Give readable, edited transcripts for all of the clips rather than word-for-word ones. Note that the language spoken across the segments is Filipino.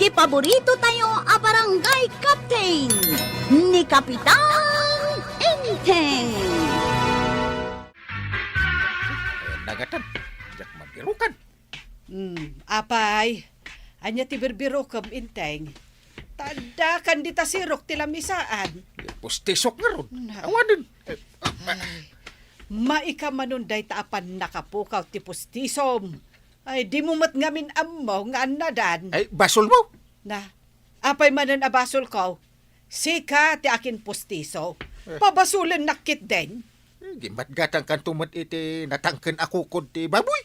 ti paborito tayo a barangay captain ni Kapitan Enteng. Dagatan, jak mabirukan. Apay, anya ti birbiro kam inteng. Tanda kan di tasirok ti lamisaan. Pustisok nga ron. Awanin. Maika manunday taapan nakapukaw ti pustisom. Ay, di mo mat ngamin ammo nga anadan. Ay, basol mo. Na, apay manan abasol ko. Sika ti akin pustiso. Pabasulan nakit din. Gimat gatang kan tumat iti natangken ako kod ti baboy.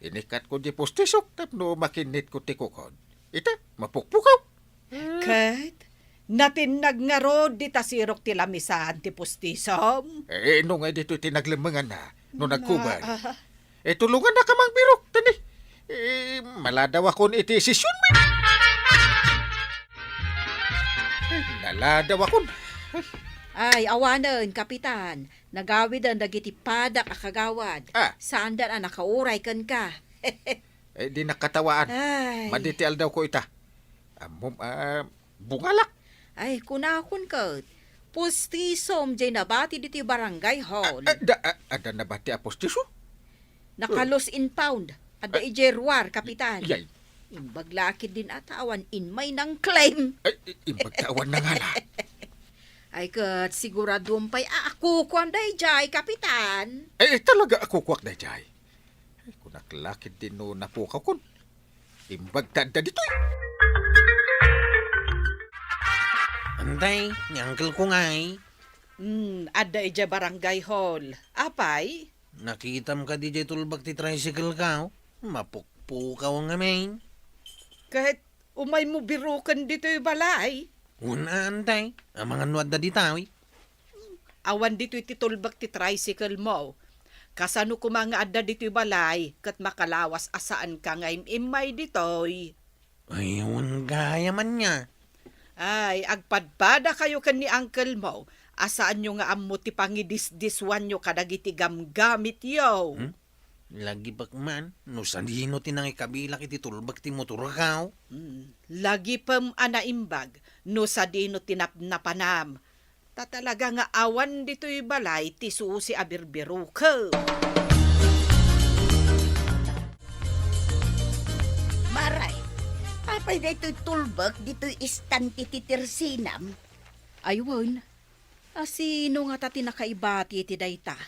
Inikat ko di pustisok tapno makinit ko ti kukod. Ita, mapukpukaw. Kat, natinag nga rod di tasirok ti lamisaan ti pustisom. No nga dito tinaglemangan na no nagkubay. Tulungan na kamang birok, tani. Maladaw akon iti sisyon mo. Naladaw akon. Ay, awanan, kapitan. Nagawid ang dagiti padak akagawad. Saan da na nakauray kan ka? Di nakatawaan. Ay. Maditial daw ko ita. Bungalak. Ay, kunakon ka. Pustisom jay nabati diti barangay hall. Ada na ba ti apostiso? Nakalos in pound. Ada ijerwar, kapitan. Yay. Imbaglakid din atawan in may nang claim. Imbagtawan na nga na. Ay, kat siguraduan pa'y ako kung day jay, kapitan. Talaga ako kwak na jay. Kung naklakid din no napukaw kun. Imbagtanda dito'y. Antay, ni uncle ko nga eh. Ada ija barangay hall. Apay? Nakitam ka di jay tulbag ti tricycle ka, oh. Mapukpukaw nga main. Kahit umay mo birukan dito yung balay. Una antay, ang mga nuwad na di tawi. Awan dito ititulbag ti tricycle mo. Kasano ko mga adda dito yung balay, kat makalawas asaan ka nga imay ditoy. Ayun, gaya man niya. Ay, agpadpada kayo kan ni uncle mo. Asaan nyo nga ammo ti pangidisdiswan nyo kadagiti gamgamit yo. Lagi bakman, no sanino tinang ikabilak iti tulbag ti motor ka, oh. Lagi pam anaimbag, no sa dino tinapnapanam. Tatalaga nga awan dito yung balay, ti susi abirbiru ka. Maray, apay dito'y tulbag, dito'y istanti titirsinam. Aywan. Sino nga tati nakaibati iti dayta?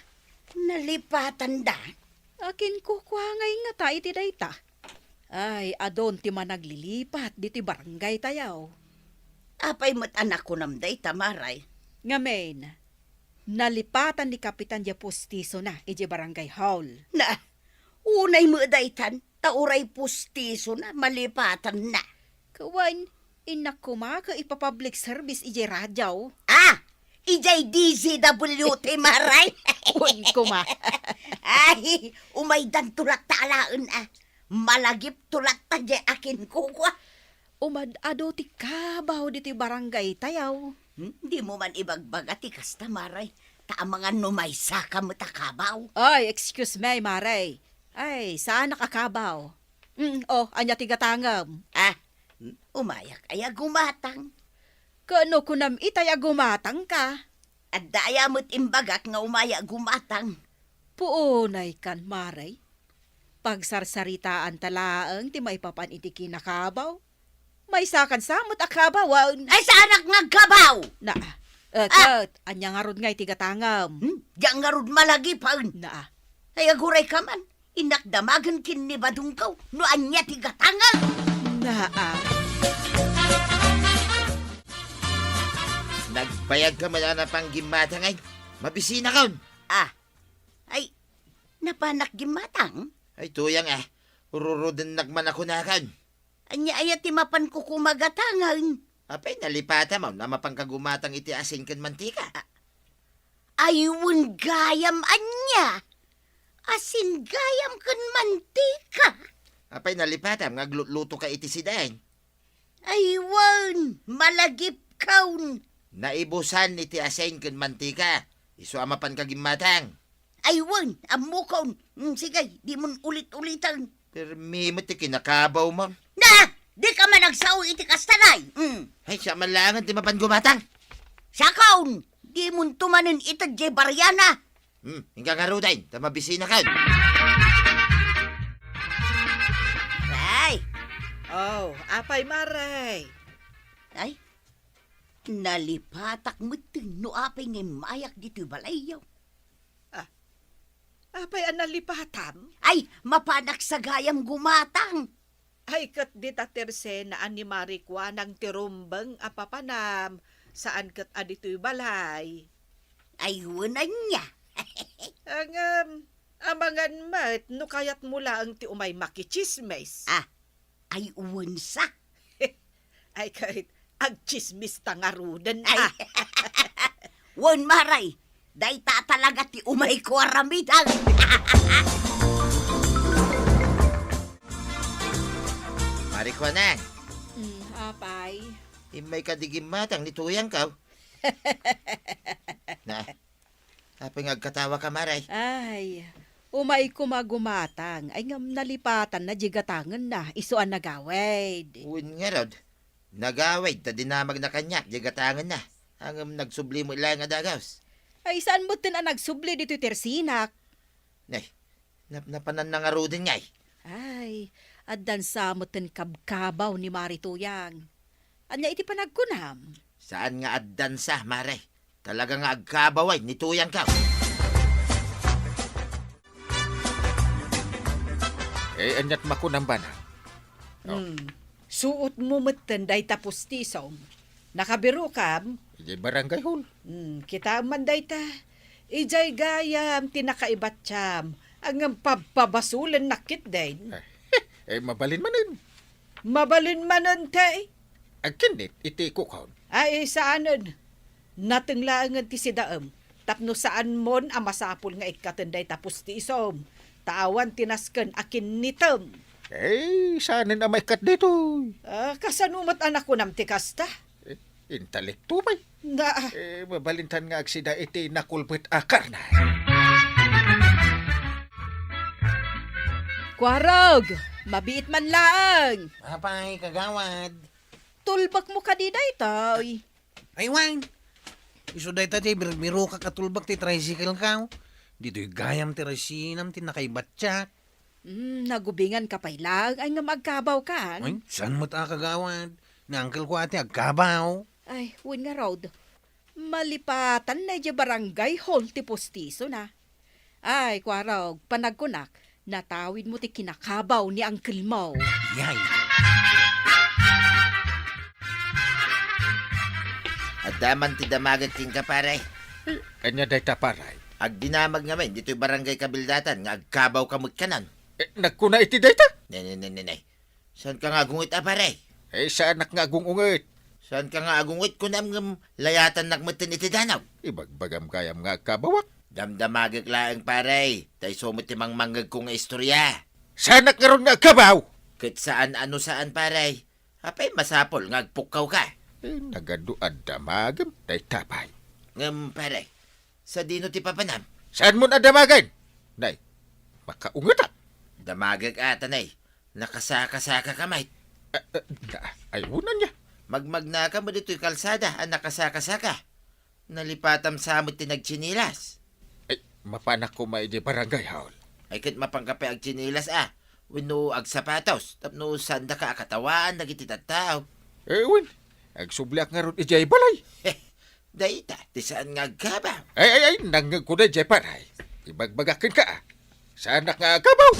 Nalipatan da. Akin ko ngay nga ta iti dayta. Ay, adon ti managlilipat diti barangay tayaw. Apay mo't anak ko namday, tamaray. Ngamen, nalipatan ni Kapitan ya Pustiso na iti barangay hall. Na, unay mo daytan, tauray pustiso na, malipatan na. Kawan, inakuma ka ipapublic service iti radyaw. Ijay DZWT, maray. Uy, kuma. Ay, umay dan tulat talaan Malagip tulat ta di akin kukwa. Umad-ado ti kabaw diti barangay tayaw. Di mo man ibagbaga ti kasta, maray. Taamangan numaysa ka mo takabaw. Ay, excuse me, Maray. Ay, saan nakakabaw? Anya ti gatangam. Umayak ay gumatang. Kano kunam itaya gumatang ka? At daya mo't imbagak nga umaya gumatang. Puunay kan, Maray. Pagsarsaritaan talaang ti may papan iti kinakabaw. May sakan samot akabawan. Ay, sa anak nga gabaw! Na, kat, anya nga rod nga iti gatangam. Diyan nga rod malagi pa. Na, Ay, aguray ka man. Inakdamagan kin ni badungkaw. No anya ti gatangal. na, Nagbayag ka man na pang gimata ngay. Mabisina ka. Ay, napanak gimatang. Ay tuyang Ururudan nagman ako na kan. Anya ayat ti mapan ko kumagatangal. Apay nalipata mo na mapangkagumatang iti asin kan mantika. Ayun gayam anya. Asin gayam kan mantika. Apay nalipata ngagluto ka iti sidain. Aywan, malagip kaun. Naibusan iti asin kan mantika. Isu amapan kagimatang. Aywan, amukon. Sige, di mo ulit-ulitan. Pero may mati kinakabaw mo. Na! Di ka man nagsaw iti kastanay. Ay, siya malangan ti mapan gumatang. Sakaon, di mo tumanin ito di baryana. Hingga nga rudain, tamabisina ka. Ay, Oh, apay maray. ay, nalipatak mo no apay nga mayak dito balayaw. Apay ang nalipatam. Ay, mapanak sa gayam gumatang. Ay, kat di taterse na ani marikwa ng tirumbang apapanam. Saan kat adito'y balay. Ay, wanan niya. Ang amangan mat, no kayat mula ang ti umay makichismes. Ah, ay uwansa. Ay, kahit agchismis tangarudan. Ay, wan maray. Day ta talaga ti umay ko aramidang. Marikwa na. Apay. Imay kadigim matang nituyang ka. Na, apay ngagkatawa ka, Maray. Ay, umay kumagumatang. Ay ngam nalipatan na jigatangan na. Isuan nagawid. Uwin nga rod. Nagawid, ta dinamag na kanya, jagatangan na. Hanggang nagsubli mo ilang nga dagaws. Ay saan mo tin ang nagsubli dito tersinak? Nay, napanan na nga rudin ngay. Ay, addan sa mo tin kabkabaw ni Marituyang. Anya iti panagkunam. Saan nga addansa, Maray? Talaga nga agkabaway, nituyang ka. Anyat makunam ba na? Suot mo matanday tapos tisom. Nakabiro kam, Ije barangay hall. kita manday ta. Ijay gayam tinakaibat tiyam. Ang pababasulan nakit din. Mabalin manin. Mabalin manan tay. Agkinit, iti kukaon. Ay, saanan? Natinglaangan ti si daam. Tapno saan mon ang masapul nga ikatanday tapos ti isom. Tawan tinasken akin nitam. Saan na may kat dito? Kasanumat anak ko nam ti kasta. Intelekto bay. Na, Mabalintan nga agsida iti nakulbit akar na. Kwarog, mabiit man laang. Apay, kagawad. Tulbak mo ka di daytoy. Ay, wine. Iso day tati, biro ka katulbak ti tricycle ka. Dito'y gayam ti rasinam ti nakaibatsak. Nagubingan ka pay lang. Ay nga magkabaw ka. Ay, saan mo ta kagawad? Na uncle ko ate, agkabaw. Ay, win nga road. Malipatan na di barangay hall ti postiso na. Ay, kwarog, panagkunak, natawid mo ti kinakabaw ni uncle mo. Yay. At daman ti damagat king ka, Paray. Anya day taparay. Ag dinamag nga men, dito'y barangay kabildatan, nga agkabaw ka magkanan. Nagkuna iti day ta? Nay. Saan ka nga gungit, Paray? Saan nga agungungit? Saan ka nga agungit ko nam layatan nakmatin iti danaw? Ibagbagam kayam nga kabawak. Damdamagag laang, Paray. Tay sumot ti mangmangag ko nga istorya. Saan nagkaroon nga kabaw? Kat saan ano saan, Paray. Apay masapol, nga agpukaw ka. Nagaduad damagam day tapay. Paray. Sa dino ti papanam. Saan mo na damagan? Nay, makaungat Damagag ata, nay. Nakasaka-saka kamay. Ayunan niya. Magmagna ka mo dito'y kalsada, ang nakasaka-saka. Nalipatam sa amot ti nagchinilas. Mapanak ko may di barangay hall. Ay kat mapangkape ag chinilas Wino ag sapatos. Tapno sanda ka akatawaan nagiti tattao. Win, agsublak nga ron ijay balay. Dayta, ti saan nga agkabaw? Nangag ko na ijay paray. Ibagbagakin ka. Saan nga kabaw?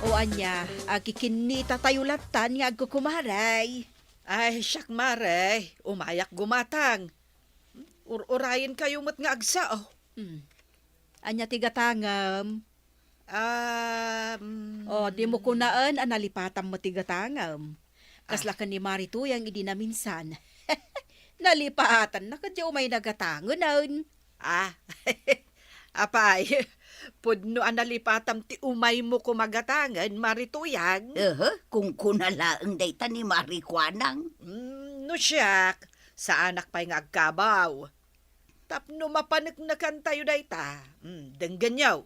O anya, akikinita tayo latan nga agkukumaray. ay, siyak mare, umayak gumatang. Urayin kayo mat nga agsa, oh. Anya tigatangam. O, di mo kunaan, analipatan mo tigatangam. Kasla ka ni Marituyang idi na minsan. Nalipatan na kadyo may nagatangon. Apay, pudno ang nalipatam ti umay mo kumagatangan, Marituyang. Kung kunalaang dayta ni Marikwanang. No siyak, sa anak pa'y nga agkabaw. Tapno mapanagnakan tayo dayta, dengganyaw.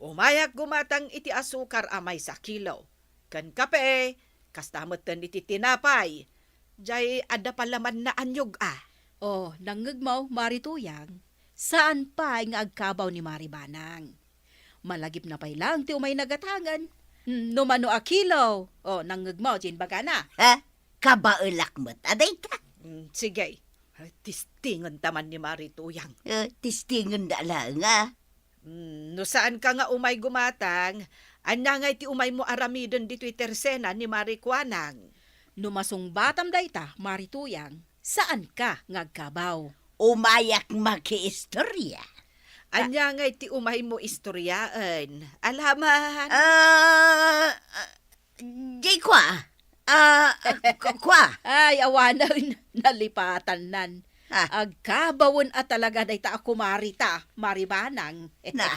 Umayak gumatang iti asukar amay sa kilo. Kan kape, kastamatan iti tinapay. Jay ada palaman na anyog Oh, nangagmaw, Marituyang. Saan pa nga agkabaw ni Maribanang? Malagip na pay lang ti umay nagatangan. Numano akilaw. Oh, nangagmaw, Jin Bagana. Ha? Kabaulak mo't aday ka. Sige, tistingan taman ni Marituyang. Tistingan da lang ah. No saan ka nga umay gumatang, anya nga iti umay mo aramidon di Twitter sena ni Marikwanang. Numasong batam dayta, Marituyang. Saan ka ngagkabaw? Umayak makiistorya. Anya nga iti umay mo istoryaan. Alaman. Di kwa. Kwa. Ay, awanan, nalipatan nan. Ha? Agkabawon at talaga dayta ako Maribanang. Na.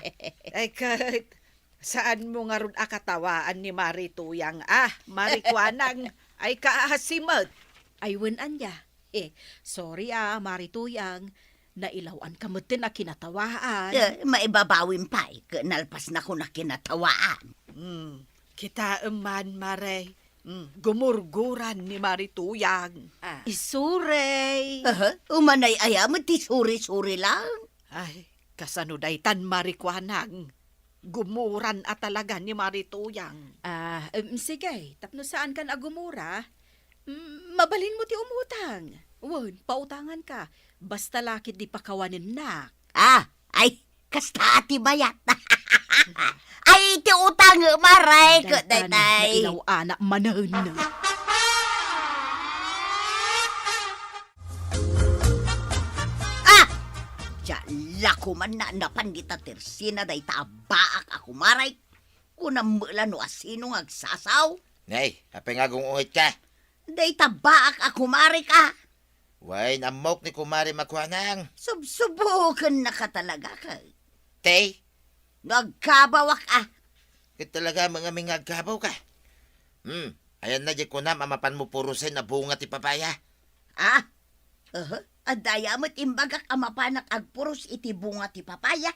Ay kahit saan mo nga ron akatawaan ni Marituyang. Marikwanang ay kaahasimot. Aywan anya. Sorry Marituyang. Nailawan ka mo din na kinatawaan. Maibabawin pa nalpas na ko na kinatawaan. Kita man, Mare. Gumurguran ni Marituyang. Isurey. Umanay ayam ti suri-suri lang. Ay, kasanudaytan Marikwanang. Gumuran at talaga ni Marituyang. Sige, tapno saan kan agumura? Mabalin mo ti umutang. Won, pautangan ka. Basta lakit di pakawanin na. Ay, kasta ati bayat. Ay, ti utang maray ko, Daytan, daytay. nailaw anak manahon na. Lako man na napandita tersina day tabaak ako maray. Kunang mula no asino agsasaw. Nay, apay nga gungungit ka. Day tabaak ako maray ka. Way, namok ni kumari Makwanang. Subsubukan na ka talaga ka. Tay, Nagkabawak kit talaga mga mingagkabaw ka. Ayan na di ko na mamapan mo purusin na bunga ti papaya. Adaya mo't imbagak amapanak agpuros iti bunga ti papaya.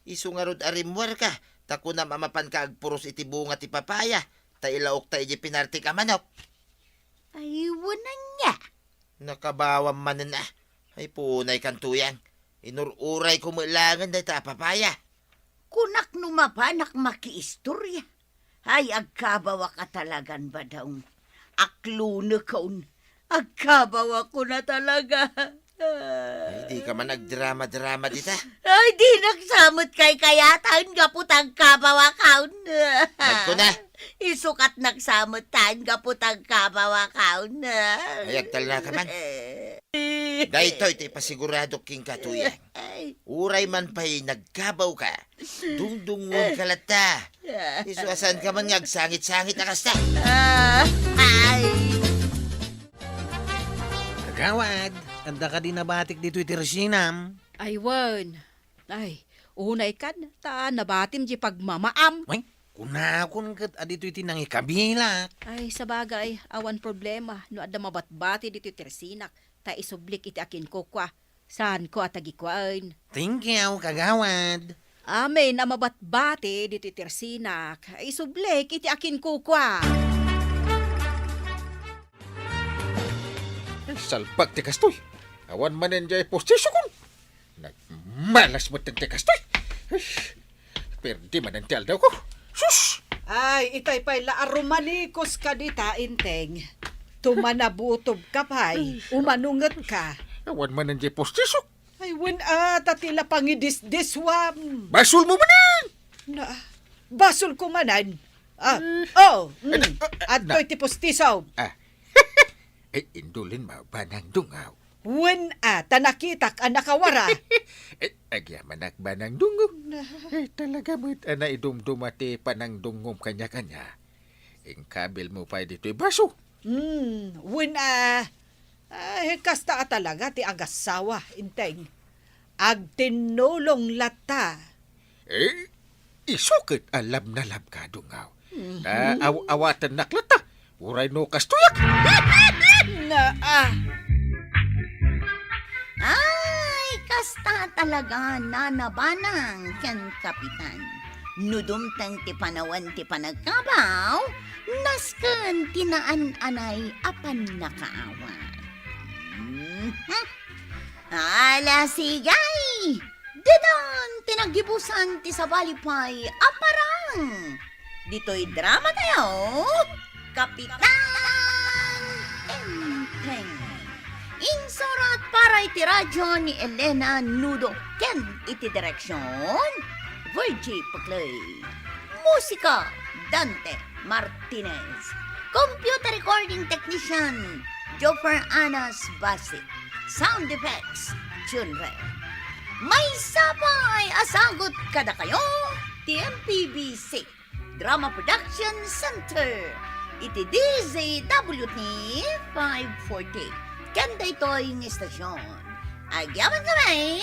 Isu nga rod arimwer ka. Tako na mamapan ka agpuros iti bunga ti papaya. Ta ilaok ta iji pinarti ka manok. Ay, wanan niya. Nakabawang manan na. Ay punay kan tuyang. Inururay ko mailangan na ta papaya. Kunak numapanak makiistorya. Ay, agkabawa ka talagan ba daw? Aklo na kaun. Agkabawa ko na talaga. Ay di ka man nagdrama-drama dita. Ay, di nagsamot kay kayatan gaputang kabawa kaun. Nagko na. Isukat nagsamot tan gaputang kabawa kaun. Ayagtal na ka man. Dahito iti pasigurado king katuyang. Ay, Uray man pa'y nagkabaw ka. Dungdungon kalata. Isuasan ka man ngagsangit-sangit na kasta. ay. Kagawad, anda ka din nabatik dito iti resinam. Aywan. Ay, unay kan, nabatim di pagmamaam. Ay, kunakon kat adito iti nang ikabila. Ay, sabagay, awan problema. No adda mabatbati dito tersinak. Ta isublik iti akin ko kwa. Saan ko at agikwain. Thank you, kagawad. Amen, na mabatbati dito tersinak. Isublik iti akin ko kwa. Salbag ti kastoy. Awan manen jay postisyo kon. Nagmalas mo ti kastoy. Perdi manen ti aldaw ko. Sus! Ay, itay pa'y laarumanikos ka dita, Inteng. Tumanabutob ka pa'y, umanungat ka. Awan manen jay postisyo. Ay, tatila pangidis-diswam. Basul mo manen! Na, basol ko manan. At to'y tipostisaw. Ay, indulin mo ba ng dungaw? Tanakitak ang nakawara. Agyaman ba ng dungom? Talaga mo't idumdumati pa ng dungom kanya-kanya. Kabil mo pa dito'y baso. Kasta talaga ti agasawa, Inteng. Agtinulong lata. Isukit alam na lab ka dungaw. Awatan naklata. Uray no kastuyak. Ay, kasta talaga nanabanang ken kapitan. Nudumtang ti panawan ti panagkabaw, nasken tinaan-anay apan nakaawan. Ala sigay! Didon tinagibusan ti sabalipay aparang! Dito'y drama tayo, Kapitan Enteng. Insurat para iti radyo ni Elena Nudo ken iti direksyon Virgie Paclay. Musika Dante Martinez. Computer recording technician Joffer Anas Basit. Sound effects Chunre. May sabay asagot kada kayo TMPBC Drama Production Center. Iti DZWT 540. Kanda ito'y istasyon. Agyaman kami,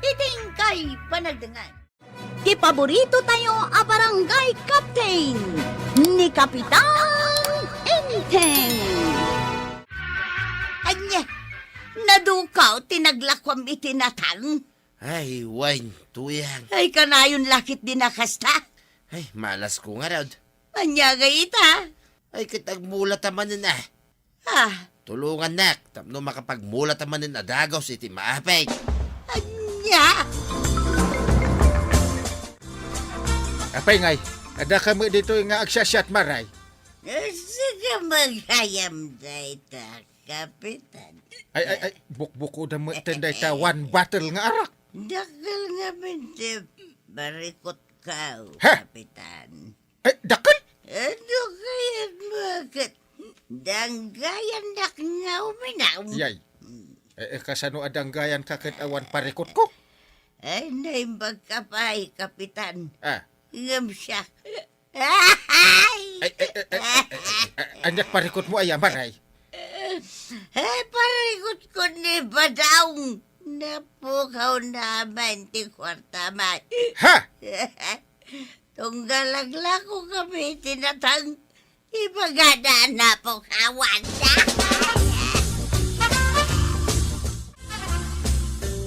iting kay panagdangan. Di paborito tayo a barangay captain ni Kapitan Enteng. Anya, nadukaw tinaglakwam itinatang. Ay, wine, tuyang. Ay kanayon lakit dinakasta. Ay, malas ko nga raw. Anya gayita. Ay, kitagmulat naman na. Ah, Tulungan nak, tapno makapagmulat naman na adagaw si iti maapay. anya. Apay ngay, ada kami dito nga agsasyat maray. Sige maghayam dayta, Kapitan. Ay, bukbuko na mo tenday ta one battle nga arak. Dakal nga binte, barikot ka, Ha? Kapitan. Ay, dakal! Ano kaya bakit? Danggayan nak nga uminaw. Yay. Kasano adanggayan kakit awan parikot ko? Ay, naimbag ka pa, Kapitan. Ah, Ngam siya. Ay! anyak parikot mo ay maray. Ay, parikot ko ni Badaw. Napukaw naman ti kwarta man. Ha? Tunggalagla ko kami tinatang ibagada na po kawan.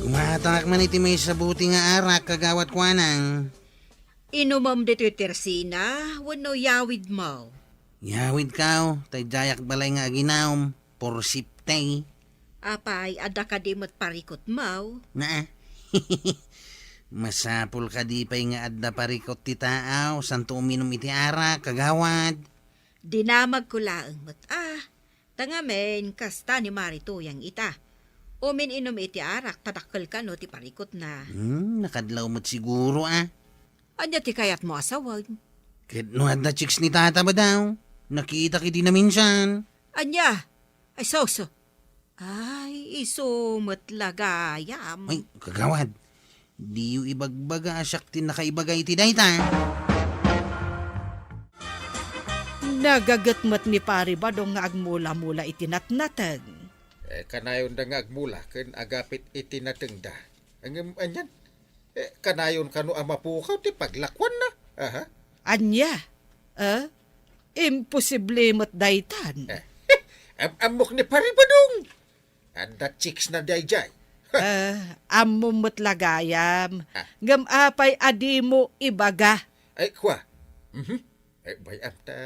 Kumatak man iti may sabuti nga arak kagawat ko anang. Inumam dito tersina, wano yawid mo. Yawid kaw, tay jayak balay nga aginawm, porsiptay. Apay, ada ka di mo't parikot mo. Na masapul ka di pa'y nga adda parikot ti taaw, santo uminom iti arak kagawad. Dinamag ko laang mo't tangamen kasta ni Marito yang ita. Umin inom iti arak, patakkel ka no ti parikot na. Nakadlaw mo't siguro Anya ti kayat mo asawag. Kahit no adda chicks ni tata ba daw? Nakita kiti na minsan. Anya, ay sauso. Ay, isumot lagayam. Ay, kagawad. Di yu ibagbaga asyak tin nakaibagay ti dayta. Nagagatmat ni pari ba dong nga agmula-mula itinatnatag. Kanayon da nga agmula, ken agapit itinatengda. Anyan, kanayon kano amapukaw, ti paglakwan na. Aha. Anya? Imposible mat daytan. Amok ni paribadong. Anda chicks na dayjay. Amo mat lagayam. Ngam apay adi mo ibaga. Ay, kwa. Bayam ta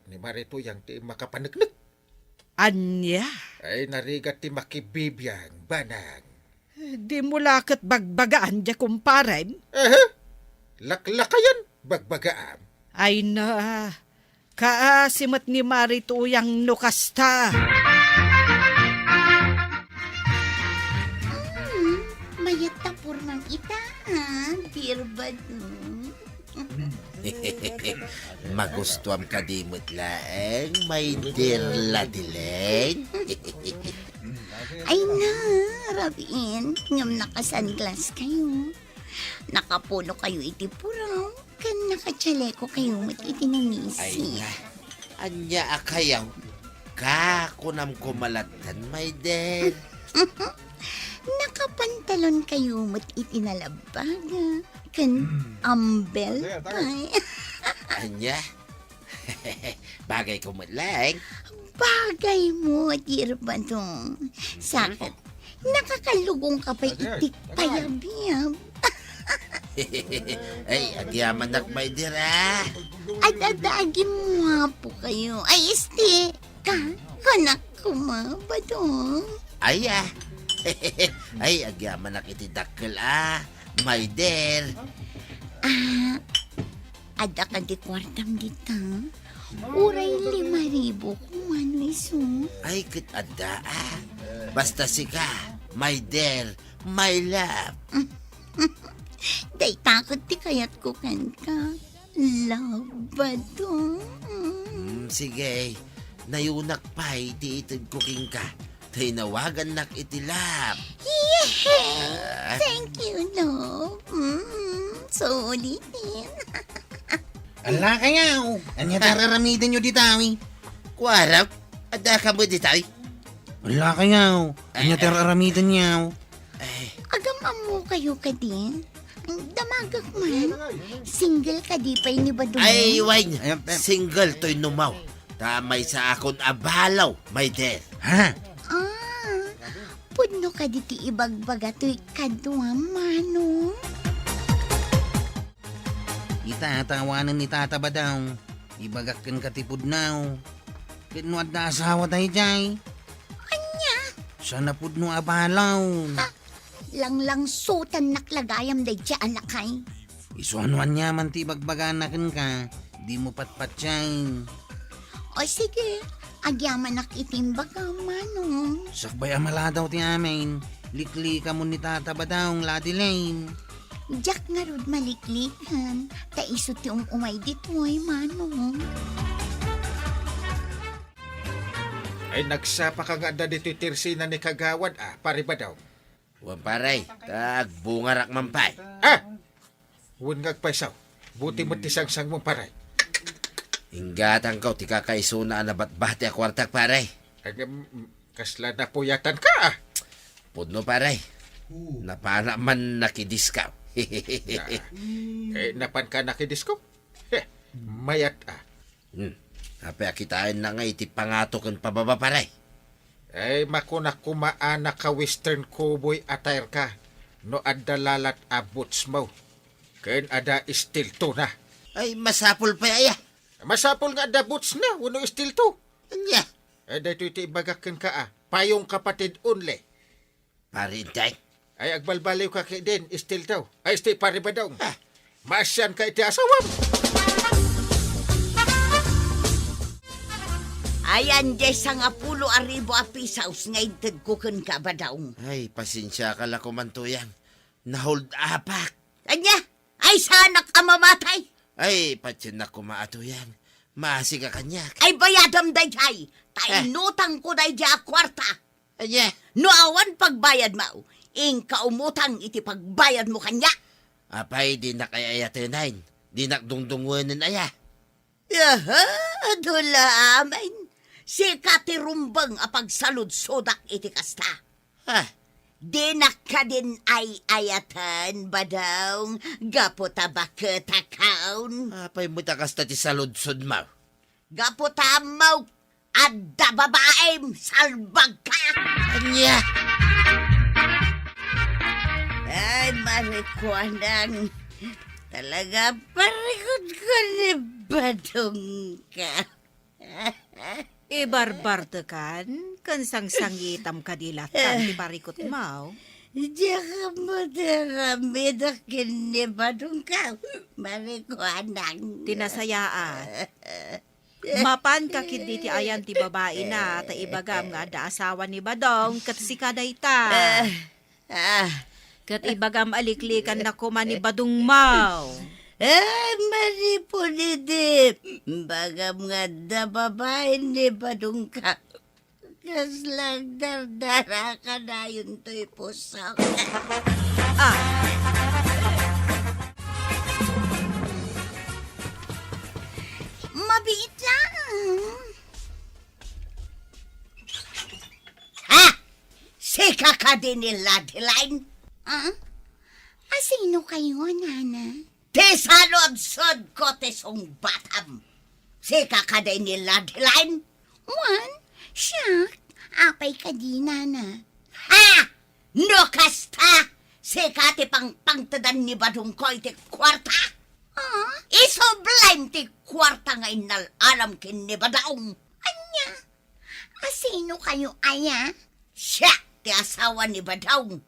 ni Marito yang ti makapanagnak. Anya? Ay, narigat ti makibibiyang banang. Di mo lakat bagbagaan dya kumparem. Aha. Laklakayan, bagbagaam. Ay na, kaasimat ni Marito yang nukasta. Mayat tapor ng ita, birbad. Magustuhan ka di mo't laeng, may dirla dileng. Ay na, Rabin, ngam nakasunglass kayo. Nakapuno kayo iti puraw, kan nakachaleko kayo mat iti Ay nangisi. na, anya akayaw, kakunam kumalatan may der. Nakapantalon kayo mat iti nalabaga, kan ambel pay. Anya, bagay ko mo't laeng. Bagay mo, Dirbadong. Sakit, nakakalugong ka pa itik payabiyab. Ay, agyaman nak may dira. Ay, dadagin mo nga po kayo. Ay, anak ko ba dong? Ay, Ay, agyaman nak itidakkel, my dear. Ada ka di kwartam dita. Uray 5,000 kung ano iso. Ay, kit ada, Basta sika, my dear, my love. Day takot ti kayat ko kan ka. Love ba dong? Sige, nayunak pa'y ti itid cooking ka. Tinawagan nak itilap. Thank you, love. So ulitin. Ala kayaw. Anya tararamidan nyo ditawi. Kwarap, ada ka mo di tayo? Ala kayaw. Anya tararamidan nyaw. Agam mo kayo ka din. Damagak man. Single ka di pa ni ba dong? Ay, wine, single to'y numaw. Tamay sa akon abalaw, my dear. Ha? Pudno ka di ti ibagbaga to'y kadwa mano. Itatawanan ni tata ba daw? Ibagakkan katipod now. Kinuad na asawa tayo jay. Anya? Sana pudno abalaw. Lang sutan naklagayam day siya anakay. Isuanuan niya man ti bagbaganakan ka. Di mo patpatsain. O sige, agyaman nakitimbag ka mano. Sakbay amala daw ti amin. Likli ka mo ni tata ba daw, Lady Lane. Jack nga rod maliklikan. Taiso ti umay ditoy mano. Ay nagsapa ka nga da dito'y tirsina ni Kagawad, pare ba daw? Wan paray, tag bungarak mampay. Huwag ngagpaisaw. Buti mo tisang-sang mong paray. Ingatan ka, ti kakaisuna na batbate a kwartak paray. Kasla na puyatan ka, Pudno paray. Napana man nakidiskaw. Napan ka nakidisko? Mayat, Apay akitain na nga iti pangato kan pababa paray. Ay makunak kumaana ka western cowboy attire ka. No adalalat abuts mo. Ken ada istil to na. Ay, masapol pa aya. Masapol nga ada boots na, uno istil to. Anya, Ay dahito iti ibagakan ka payong kapatid unle. parintay. Ay agbalbaliw ka kay din, istil daw. Ay isti pare ba daw? Masyan ka iti asawam. Ayan, des nga 10,000 pisaos nga intid ko kan ka ba daw? Ay, pasensya ka la kumantuyang. Nahold apak. Anya? Ay, sanak ka mamatay. Ay, patsin na kumaato yan. Maasi ka kanyak. Ay, bayadam day jay. Tainutang ko day jay kwarta. Anya, No awan pagbayad mo. Ing kaumutang iti pagbayad mo kanya. apay di na kaya ayatinain. Di nakdungdungwanan aya. Aha, dula amin. Si katirumbang apagsalud sodak iti kasta. Ha, Di ka din ay ayatan ba daw? Gapota ba katakaon? apay mo takas ti saludsod mo. Gapota mo adda babaem salbag ka. Anya, Ay, marikwanang. Talaga, parikot ko ni Badong ka. Ibarbarta kan, kansang-sangitam kadilatan, di parikot mau. Diya ka mo daramid akin ni Badong ka. Marikwanang. Tinasayaan. Mapan ka kindi ti ayan ti babae na, ta ibagam nga da asawa ni Badong, kat si kadayta. Kat ibagam aliklikan na kuma ni Badong mau. Ay, maripunidip. Bagam nga da babae ni Badong ka. Kaslang dardara ka na yun to'y pusak. Mabiit lang. Ha? Sika ka din ni Ladline? Sino kayo, Nana? Tisalod-sod ko tisong batam. Sika ka din ni Ladline? Wan, siya, apay ka di, Nana. Ha? No kasta? Sikati pang pangtadan ni Badong ko iti kwarta. Isublime ti kwarta nga alam kin ni Badong. Anya? Asino kayo, aya? Siya, ti asawa ni Badong.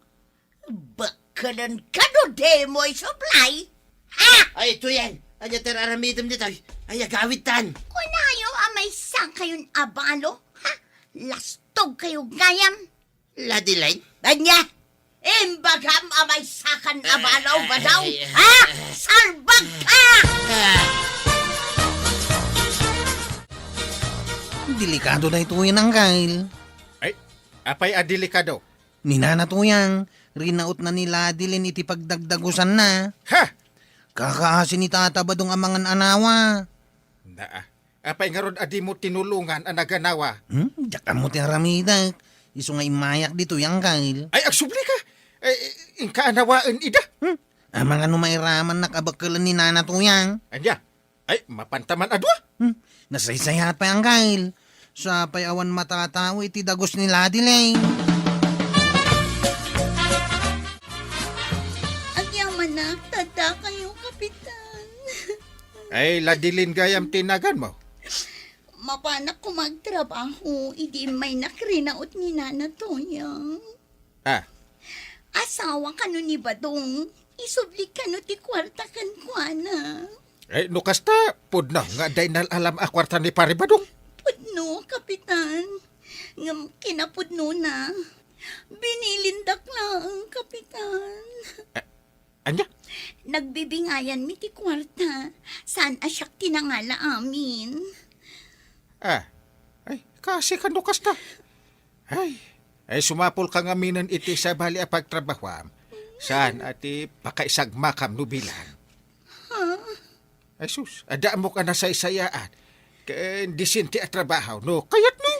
Bakalan ka no, demo isublay. Ha? Ay, ito yan. Anya teraramitam dito. Ay, agawitan. Kunayo amay sang kayon abalo? Ha? Lastog kayo gayam? Ladilain? Anya? Imbagam amay sakan abalaw badaw? ay, ay, Ha? Salbag ka! Delikado na ito yan, Uncle. Ay, apay adelikado. Ninanatuyang, rinaot na nila dilin iti pagdagdagusan na. Ha? Kakaasin ni Tata Badong amangan anawa. Naa. Apay nga ron adi mo tinulungan ang naganawa. Diyak mo tinaramidak. Iso nga imayak dito, Uncle. Ay, agsubli ka. Ay, inkaanawaan ida. Amang ano mairaman nakabakalan ni Nanatuyang. Anya. Ay, mapantaman adwa. Nasaysayat pa, Uncle. Sa payawan matataw iti dagos nila dilay. Ang yaman na, tada kayo, kapitan. Ay, ladilin gayam tinagan mo. Mapanak ko magtrabaho, hindi may nakrinaot ni Nana Toyang. Ah, Asawa ka no ni Badong, isublik ka no ti kwarta kan kuana. ay, nukasta, pudno nga day alam akwarta ni Pare Badong. Pudno, kapitan. Ngam kinapudno na. Binilindak lang, kapitan. Anya? Nagbibingayan mi ti kwarta. Saan asyak tinangala amin? Ah, ay, kasi ka nukasta. Ay, sumapol ka nga minan iti sa bali a pagtrabahwam. Saan ati pakaisagmakam nubilan. Ay sus, ada mo ka na sa isayaan. Disinti at trabaho, no? Kayat mo.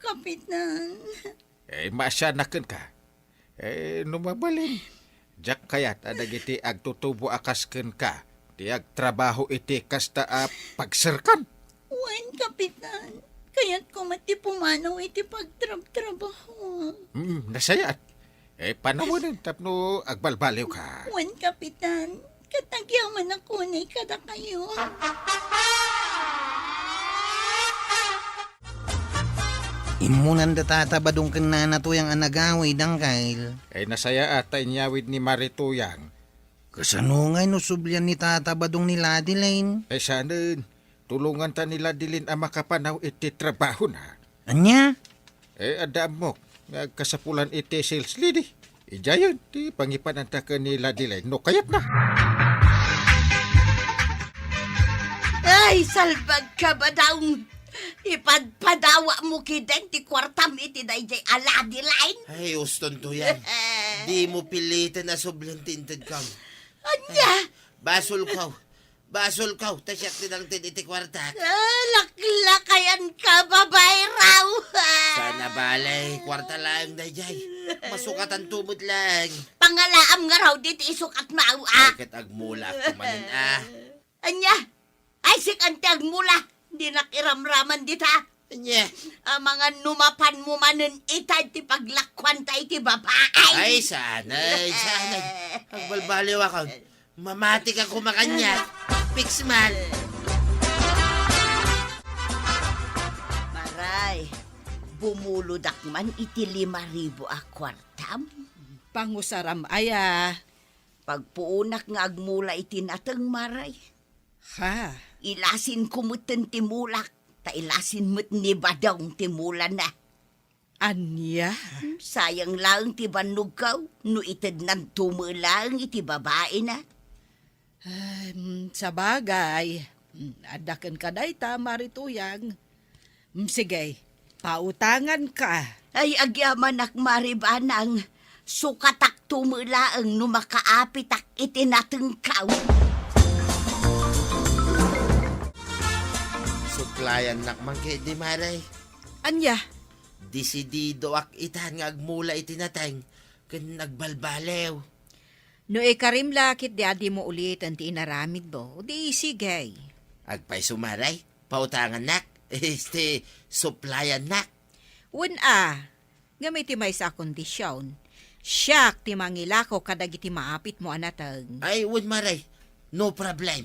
Kapitan. Eh, masyanakan ka. Eh, numabalin. Diyak kayat, adag iti agtutubo akasken ka. Di agtrabaho iti kasta pagserkan. Wen, kapitan. Kaya't ko mati pumanaw iti pagtrabaho. Nasayat. Eh, panawanan tapno agbalbaliw ka. Wen, kapitan. Katagyaman ako na ikada kayo. Imunan da Tata Badong kan Nanatuyang anagaway, Uncle. Eh, nasaya atay niyawid ni Marituyang. Kasanungay no sublyan ni Tata Badong ni Ladilain. Eh, sanin, tulungan ta nila dilin ang makapanaw iti trabaho na. Anya? Eh, adam mo, kasapulan iti sales lady. Ijayon, ti pangipananta ka nila dilin. No, kayat na. Ay, salbag ka ba daw? Ipadpadawa mo kideng ti kwartam iti dayjay aladilain. Ay, uston to yan. Di mo pilitan na sobrang tinted ka. Anya? Basol ka. Basol ka. Tasyak tinang tiniti kwartak. Laklakayan ka, babae raw. Sana balay. Kwarta lang dayjay. Masukatan tumod lang. Pangalaam nga raw dito isukat mao. Ay, agmula kumanan Anya? Ay, sikante agmula. Di nakiramraman dita. Anya. Ang mga numapan mo manen itay ti paglakwan tayo ti babae. Ay, sanay. Agbalbaliw ako. Mamati ka kumakanya. Fix man. Maray, bumuludak man iti 5,000 a kwartam. Pangusaram aya. Pagpuunak nga agmula iti nateng maray. Ha? Ilasin kumutin ti mulak, ta ilasin mo't ni Badong ti mula na. Anya? Sayang lang ti banugaw, no ited ng tumulang iti babae na. Sa bagay. Adakan ka day ta, Marituyang. Sige, pautangan ka. Ay agyaman ak maribanang, sukatak tumulaang no makaapitak iti natengkaw. Suklayan nakman kay di maray. Anya? Disidido ak itan nga agmula itinatang. Kan nagbalbalew. No ikarim lakit di adi mo ulit ang tinaramid mo, di sige. Agpay sumaray. Pautangan nak. Supplyan nak. Nga may timay sa kondisyon, Siyak ti mangilako kadagiti maapit mo anatang. Ay, wan maray. No problem.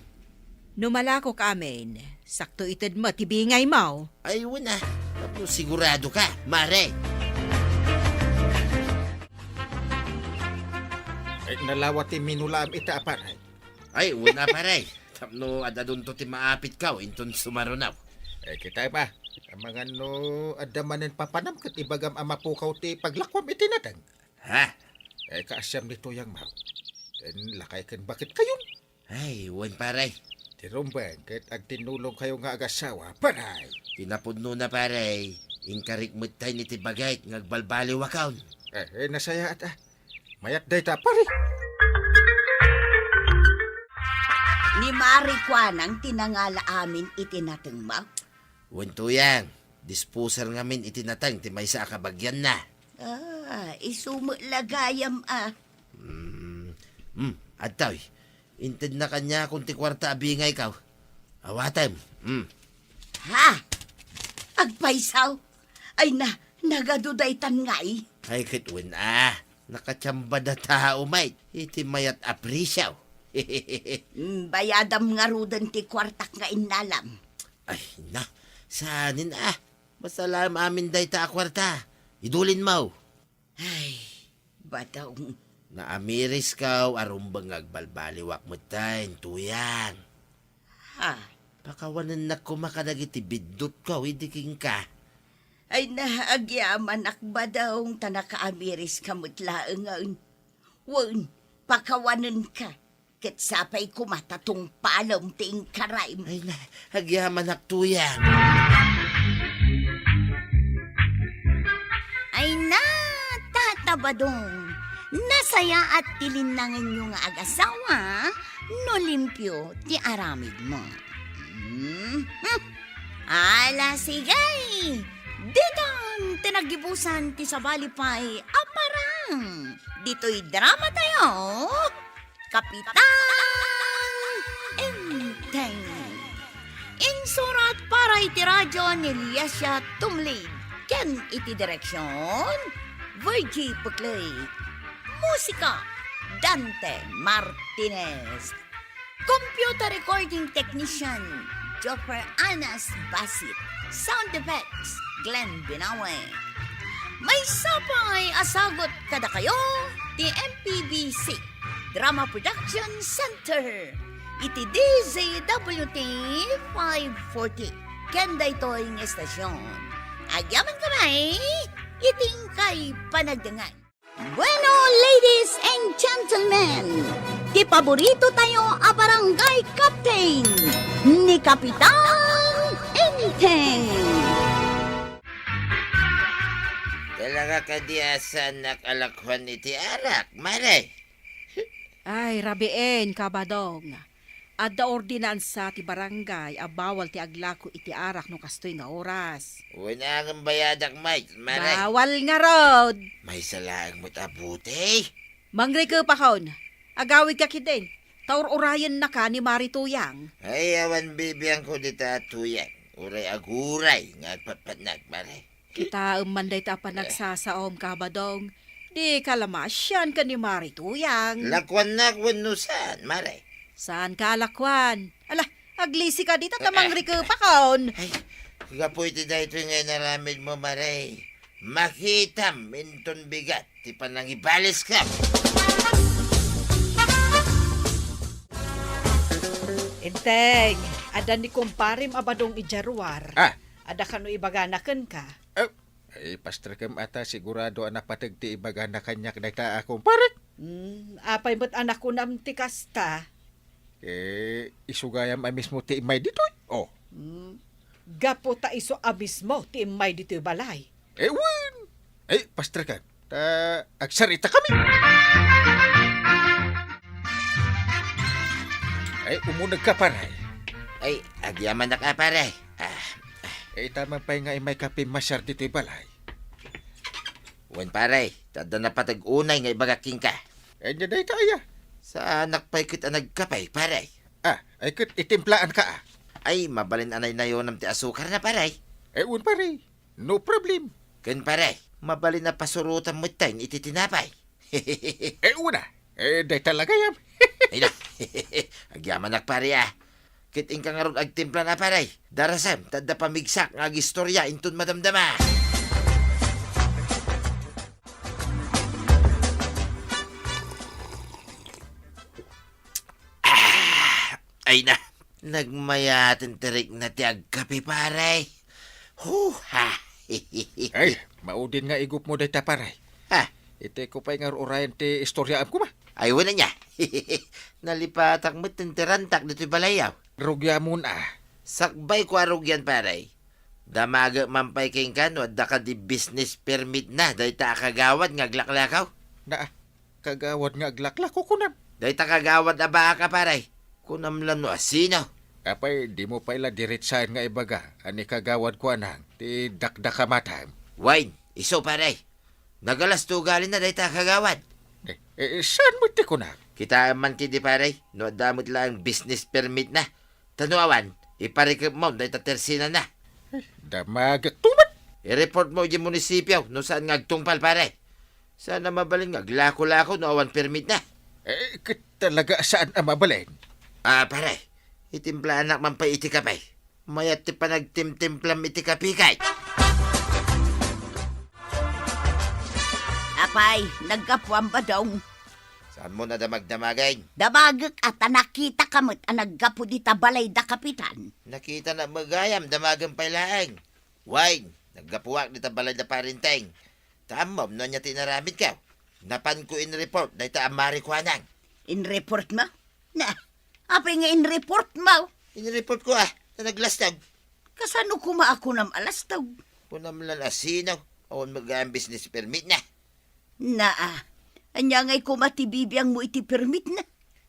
Numalako ka amin. Sakto itad mo, tibingay mo. Ay, wan ah. Tapno sigurado ka, maray. Ay, nalawat ti minulaam ita aparay. Ay, wan na paray. Tapno adadun to ti maapit ka, inton sumarunaw. Kita ba? Ang mga no adamanin papanam kat ibagam amapukaw ti paglakwam itinatang. Ha? Kaasyam nito yang mau. Den lakay kan bakit kayon? Ay, wan paray. Tirumbang kat ag tinulong kayo nga agasawa, paray. Tinapudno na paray. Inkarik mo tayo ni ti bagay ngagbalbaliw akaon. Nasaya at mayat day ta, paray. Ni Marikwanang tinangala amin itinatang mo. Wan tuyang. Disposer ngamin itinatang ti may sa kabagyan na. Isumulagayam Adtaw, inted na kanya kung ti kwarta abingay ka. Awatem. Ha? Agpaisaw? Ay nagaduday tangay. Ay kitwin nakatsamba na tao may. Iti mayat aprisyaw. Bayadam nga rudan ti kwartak nga inalam. Ay sanin Masalam amin day ta kwarta. Idulin mo. Ay, bataong. Naamiris ka arumbang agbalbaliwak mo tayo, tuyang. Ha? Pakawanan na kumakanagiti bidot ka, hindi king ka. Ay naagyaman akbadaong tanakaamiris kamutlaang. Wan, pakawanan ka. Katsapay kumatatong palong ting karaim. Ay agyaman tuyang. Ay tatabadong. Nasaya at tilinangan nyo nga agasawa, no limpyo ti aramid mo. Ala sigay! Ditan tinagibusan ti sabalipay aparang. Dito'y drama tayo. Kapitan Enteng. Insurat para iti radyo ni Liasya Tumlid. Ken iti direksyon Virgie Puclay. Musika, Dante Martinez. Computer recording technician, Joffer Anas Basit. Sound effects, Glenn Binawe. May sapay asagot kada kayo, di MPBC, Drama Production Center. Iti DZWT 540. Kenda ito'y estasyon. Agyaman kamay, iting kay panagdangan. Bueno, ladies and gentlemen, ti paborito tayo a barangay captain ni Kapitan Enteng. Talaga kadiasan nakalakwan iti arak, maray. Ay, rabien, kabadong. Adda ordinansa ti barangay, bawal ti aglako iti arak no kastoy nga oras. Wala ang bayadak, Mike, maray. Bawal nga rod. May salaang mo't abuti. Mangri ka pa kaon. Agawid ka kidin. Taur-urayan na ka ni Marituyang. Ay, awan bibiyang ko dita tuyang. Uray aguray, ngagpatpatnag, maray. Kita manday ta pa nagsasaom kabadong. Di kalamasyan ka ni Marituyang. Lakwan na kwanusan, maray. Saan ka alakwan? Ala, aglisi ka dito at mangri ka pa kaon. Ay, kapoy ti da ito nga naramid mo, maray. Makitam, minton bigat, ti panang ibalis ka. Enteng, ada ni kumparim abadong ijarwar. Ada kanu ibaganaken ka. Ay, pastor kam ata sigurado anak patag ti ibagana kanyak na ta akong parik. Apay mo't anak ko nam ti kasta. Isugayam ay mismo ti imay dito. Gapo ta iso abis mo ti imay dito balay. Wan! Ay, pastor kam, agsarita kami. Ay, umunag ka paray. Ay, agyaman na ka, pare. Tamang pa'y nga imay kape masyar dito balay. Wan, pare, tada na patag-unay nga ibagaking ka. Ay, dyan ay tayo. Sa anak pa'y kita nagkapay, pare. Ay kit itimplaan ka. Ay, mabalin anay na yun ng ti asukar na, pare. Un pare, no problem. Kan, pare, mabalin na pasurutan mo tayo iti tinapay. Una. Day talaga yam. Ay na. Agyaman nak pare ah. Kiting ka nga ron agtimpla na pare. Darasam, tadda pamigsak nga gistorya intun madamdama. Ay na. Nagmayatin tirik na tiag kape pare. Ha. Ay, maudin nga igup mo day taparay. Ha. Ite ko pa nga orayan ti istoryaan ko ba? Ay, wala niya. Nalipatak mo tintirantak dito balayaw. Rugya mo na. Sakbay ko arugyan paray. Damaga mampay king kano at daka di business permit na. Dahi ta kagawad nga glaklakaw. Na, kagawad nga aglaklak ko kunam. Dahi ta kagawad na ba ka paray. Kunam lang no asino. Apay, di mo pa ila diretsahan nga ibaga. Ani kagawad ko anang, ti dakdaka matang. Wine, iso paray. Nagalas tugalin na dahi ta kagawad. Saan mo ti ko na? Kita man kidi paray. No damot lang business permit na. Tanuawan, iparikip mo dahi ta tersina na. Damagat tumat. I-report mo yung munisipyo no saan nga agtungpal pare. Sana mabalin nga glako-lako no awan permit na. Talaga saan ang mabalin? Pare, itimpla anak man pa iti kapay. Mayat ti pa nagtimtimplam iti kapikay. Apay, naggapuan ba daw? Saan mo na damagdamagay? Damagak at nakita kamot ang naggapu di tabalay da kapitan. Nakita na magayam damagang pailaang. Wine, naggapuwak ni tabalay na parinteng. Tamom no niya tinaramid ka. Napan ko in-report na ita amari ko anang. In-report mo? Na, apay nga in-report mo? In-report ko na naglastag. Kasano kuma ako ng alastaw? Punam lang asinaw. Awan magayang business permit na. Na, anya nga'y kumatibibiyang mo iti permit na.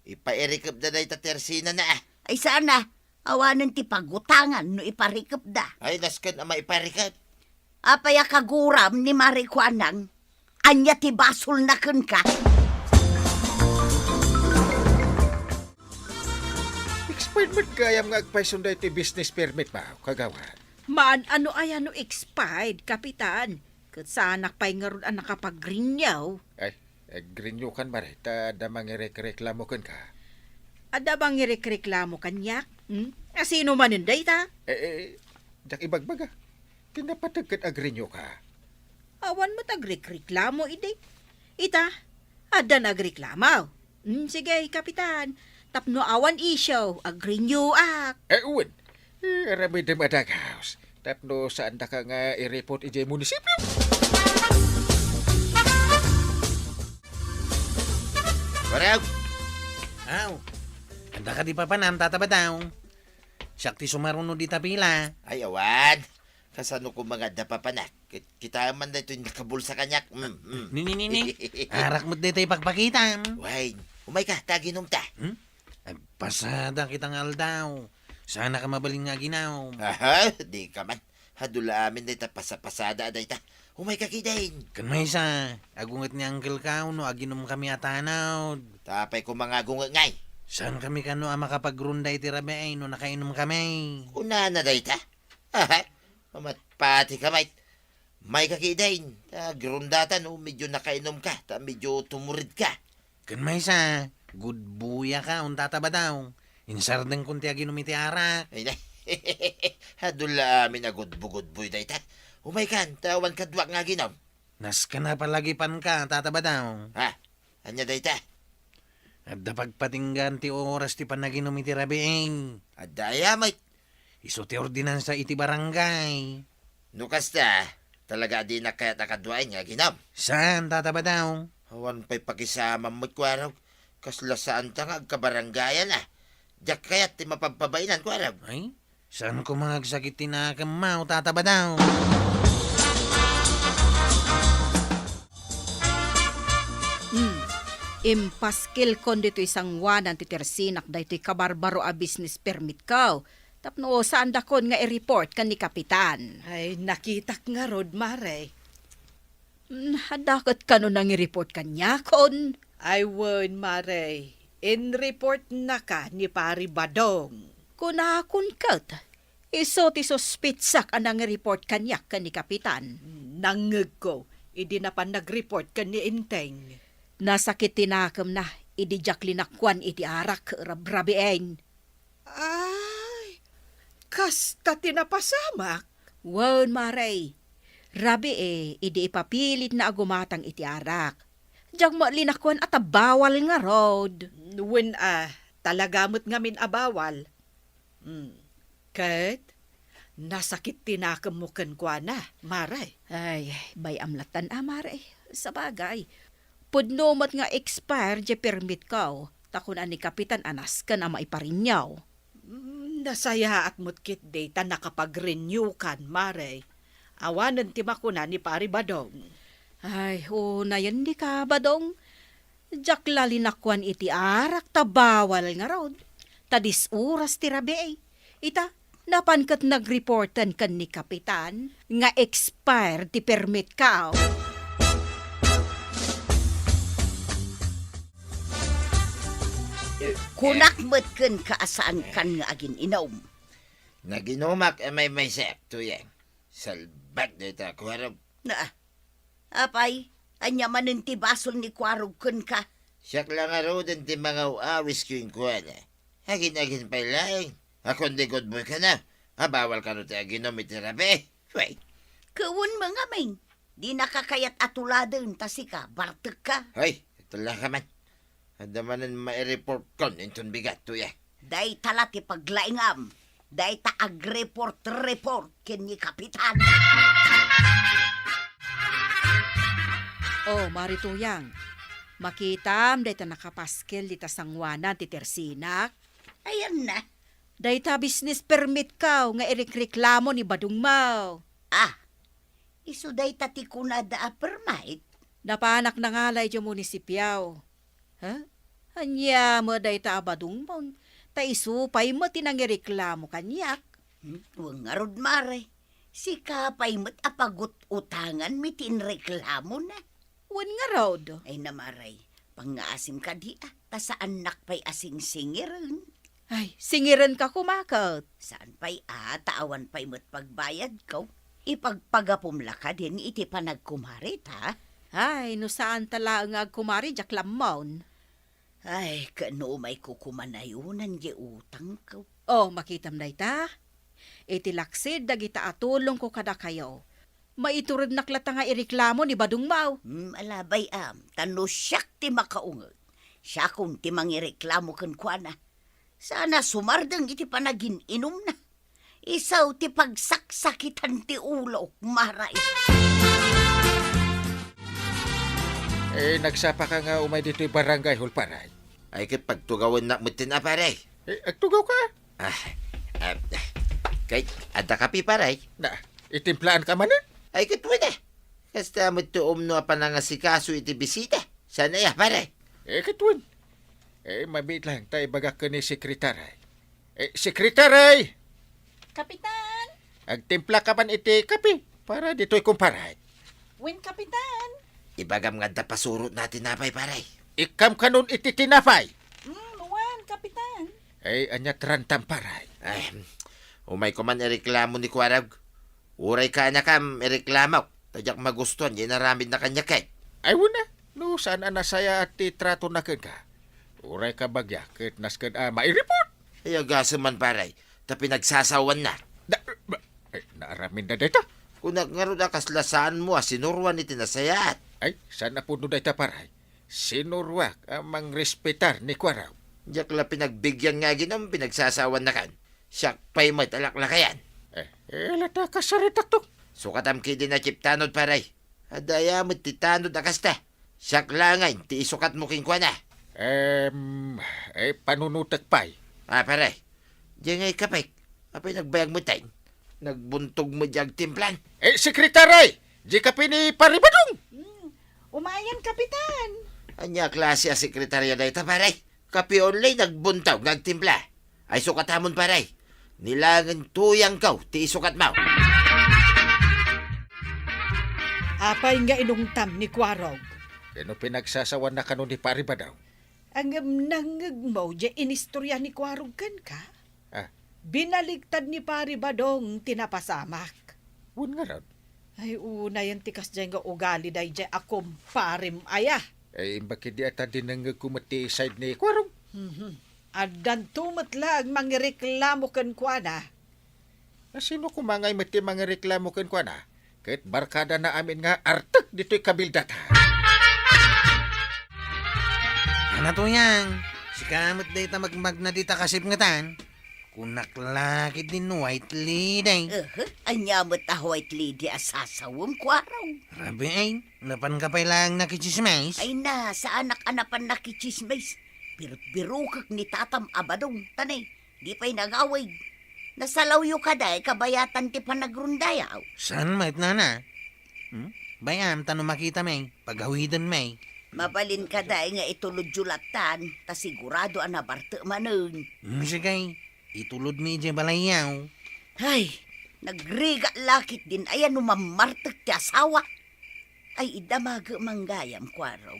Ipairikap na ita tersina na Ay sana, awanan ti pagutangan no iparikap da. Ay, naskan ama iparikap. Apay kaguram ni Marikwanang, anya ti basol na kun ka. Expired mo kayam nga agpaisunday ti business permit ba, kagawad? Maan ano ay ano expired, kapitan. Kat saanak pa'y nga ron ang nakapag-grinyaw. Ay, grinyo kan ba rin, ta damang reklamo kan ka. Ada bang ireklamo kanyak? Sino man yun, ta? Jak ibagbaga, pinapatagkat agrinyo ka. Awan mo tagreklamo, ide. Ita, ada nagreklamo. Sige, kapitan. Tapno awan isyo, agrinyo ak. Uwan, ramay dem adag house. Tapno saan da ka nga i-report ijay munisipyo? Waraw! Aw, anda ka di pa panam, tatabadaw. Siyak ti sumaruno di tapila. Ay, awan. Kasano ko mga dapapanak. Kita man na ito yung nakabulsa kanyak. Nini. Arak mo di tayo pagpakitam. Wine, umay ka, taginom ta. Pasada kitang aldaw. Sana ka mabaling nga ginaw. Aha, di ka man. Hadula amin na ita pasapasada na ita. Umay ka kidain. Kan may isa, agungat ni Uncle Kao no aginom kami atanaw. Tapay ko mga gunga ngay. Saan kami kano makapagrunday ti rabe no nakainom kami. Una na da ita. Aha, mamatpati ka mait. May kakidain. Grundatan, medyo nakainom ka. Medyo tumurid ka. Kan may isa, good buya ka, untata ba daw? Insardeng kunti aginom iti arak. Ay na. Hadula amin na gudbo-gudboy da ita. Umay kan, tawan kadwak nga ginom. Nas ka na palagipan ka, tataba daw. Ha? Anya da ita? At dapagpatinggan ti oras ti panaginom iti rabeeng. At daya mait. Iso ti ordinansa iti barangay. Nukas ta, talaga di na kaya nakadwain nga ginom. Saan, tataba daw? Awan pa'y pakisama mo't kwaraw. Kasla saan ta nga agkabarangayan Diyak kaya't ti mapagpabainan kwaraw. Ay, saan ko mga agsakit tinakamaw, tataba daw? Impaskil kon dito isang wanan ti tersinak da ito'y kabarbaro a business permit ka. Tapno saan da kon nga i-report kan ni kapitan. Ay, nakitak nga rod, Mare. Hadakot ka no nang i-report kanya kon. I would, Mare. In-report na ka ni Pari Badong. Kunakon kat. Iso ti suspitsak anang i-report kanyak kan ni kapitan. Nangeg ko, idi na pa nag-report ka ni Inteng. Nasakit tinakam na, idijak linakwan iti arak, rabrabiain. Ay, kasta tinapasamak. Wan, Maray. Rabi idi ipapilit na agumatang iti arak. Diyak mo linakwan at bawal nga road. When talagamot ngamin abawal. Kat, nasakit tinakam mo kwa na, Maray. Ay, bay amlatan Maray. Sa bagay. Pudnomot nga expire di permit ko. Takun ani kapitan anas ka na maiparinyaw. Nasaya at mutkit data nakapag-renew kan, Maray. Awanan ti makuna ni Pari Badong. Ay, na yan di ka, Badong. Diyak lalinakwan iti arak tabawal nga road. Tadis oras ti rabi. Ita, napankat nagreportan kan ni kapitan nga expire ti permit ka. Kunakmet ken kaasaan kan nga agin inom. Naginumak may sek, tuyeng. Salbag na ito ako harap. Na, apay, anya manin ti basol ni Kwarog ken ka. Siyak lang araw din ti mga uawis ko yung kuha na. Hagin-agin pa lang. Ako hindi good boy ka na. Bawal ka no ti aginom iti rabi. Wait. Kawun mga ming, di nakakayat atuladen tasika, bartek ka. Hoy, ito lang ka man. Adamanan ma-report kon inton bigat tuyeng. Day tala ti paglaingam. Day ta ag-report ken ni kapitan. Oh, Marituyang. Makitam, day ta nakapaskel di ta sangwanan ti Tersinak. Ayan na. Day ta business permit ka nga irekreklamo ni Badong Mau. Isu day ta ti kunada a permit. Napanak na nga lay jo munisipyaw. Ha? Anya mo day ta Badong Mau. Ta isupay mo tinangireklamo kanyak. Huwag nga rod mare. Si kapay mo't apagot utangan mi tinreklamo na. Wan nga road. Ay namaray, pangaasim ka di ta sa anak pa'y asing singiran. Ay, singiran ka kumakot. Saan pa'y taawan pa'y mo't pagbayad ko. Ipagpagapumla ka din iti panagkumarit ha. Ay, no saan tala nga kumari jak lamon. Ay, kano may kukumanayunan di utang ko. Oh, makitam day ta. Iti laksid dagita atulong ko kada kayo. Maiturod naklata nga ireklamo ni Badong Mau. Alabay tano siyak ti makaungod. Siya kung ti mangireklamo kan kwa na. Sana sumardang iti panagin inom na. Isaw ti pagsaksakitan ti ulo, maray. Nagsapa ka nga umay dito'y barangay Hulparay. Ay kit pagtugawan na mo tinapare. Agtugaw ka. Kahit ada kapi paray. Na, itimplaan ka man Ay kit wala. Kasta mo tuom no panangasikaso iti bisita. Sana ya paray. Katwin. Mabit lang tayo bagak ka ni Sekretaray. Sekretaray! Kapitan! Agtimpla ka man iti kapi para dito'y kumparay. Win, Kapitan! Ibagam nga da pasurot natin napay paray. Ikam kanon iti tinapay. Wan, Kapitan! Anya trantam paray. Ay, umay ko man ireklamo ni Kwarag. Uray ka na kam ireklamo. Tadyak magustuhan, yinaramid na kanya kay. Ay wala. No, saan anasaya at titrato na ka. Uray ka bagya, kit naskan maireport. Ay, agasa man paray. Ta pinagsasawan na. Naaramin na dito. Kung nagngaro na kaslasaan mo, sinurwan ni tinasayat. Ay, sana po doon dito paray. Sinurwak ang respetar ni Kwaraw. Diyak la pinagbigyan nga ginom, pinagsasawan na kan. Siyak pa'y mo't alaklakayan. Lata ka sa retakto. Sukatam ki din na chiptanod paray. Adaya mo't titanod na kasta. Siyak langay, ti isukat mo king kwa na. Panunutak pa'y. Paray. Diyan ngay kapay. Apay nagbayag mo tayo. Nagbuntog mo diyag timplan. Sekretaray! Di ka pini paribadong! Umayan, Kapitan! Anya klase a sekretarya na ita, paray. Kapi online nagbuntog, nagtimpla. Ay sukat hamon, paray. Nilangan tuyang kaw, ti isukat mau. Apay nga inungtam ni Kwarog. Kano pinagsasawan na kanon ni paribadaw? Ang nangagmaw dya inistorya ni Kwarog kan ka. Binaligtad ni Pari Badong tinapasamak. Wun nga ron. Ay una yan tikas dyan nga ugali day dyan akom parim aya. Ay, bakit di ata dinangag kumati side ni Kwarong? Adan tumatlag mangireklamo kan kuana. Sino kumangay mati mga reklamo kan kwa na? Kahit barkada na amin nga artak dito'y kabildata. Ano to yan? Si kamot data magmag na dita kasip nga tan. Kunaklakid din white lady. Anya mo ta white lady asasawang kwaraw. Rabi ay, napan ka pa lang nakichismis. Ay na, sa anak-anapan nakichismis. Birukak ni tatam abadong, tanay. Di pa'y nagaway. Nasalawyo ka day, kabayatan ti panagrundayaw. Saan mait na na? Bayam, tanong makita may, paghawidan may. Mabalin ka day nga itulod julatan, ta sigurado anabarte manun. Sige, itulod mi dyan balayaw. Ay, nagriga lakit din, ayan numamartek ti asawa. Ay, idamaga manggayam kwaraw.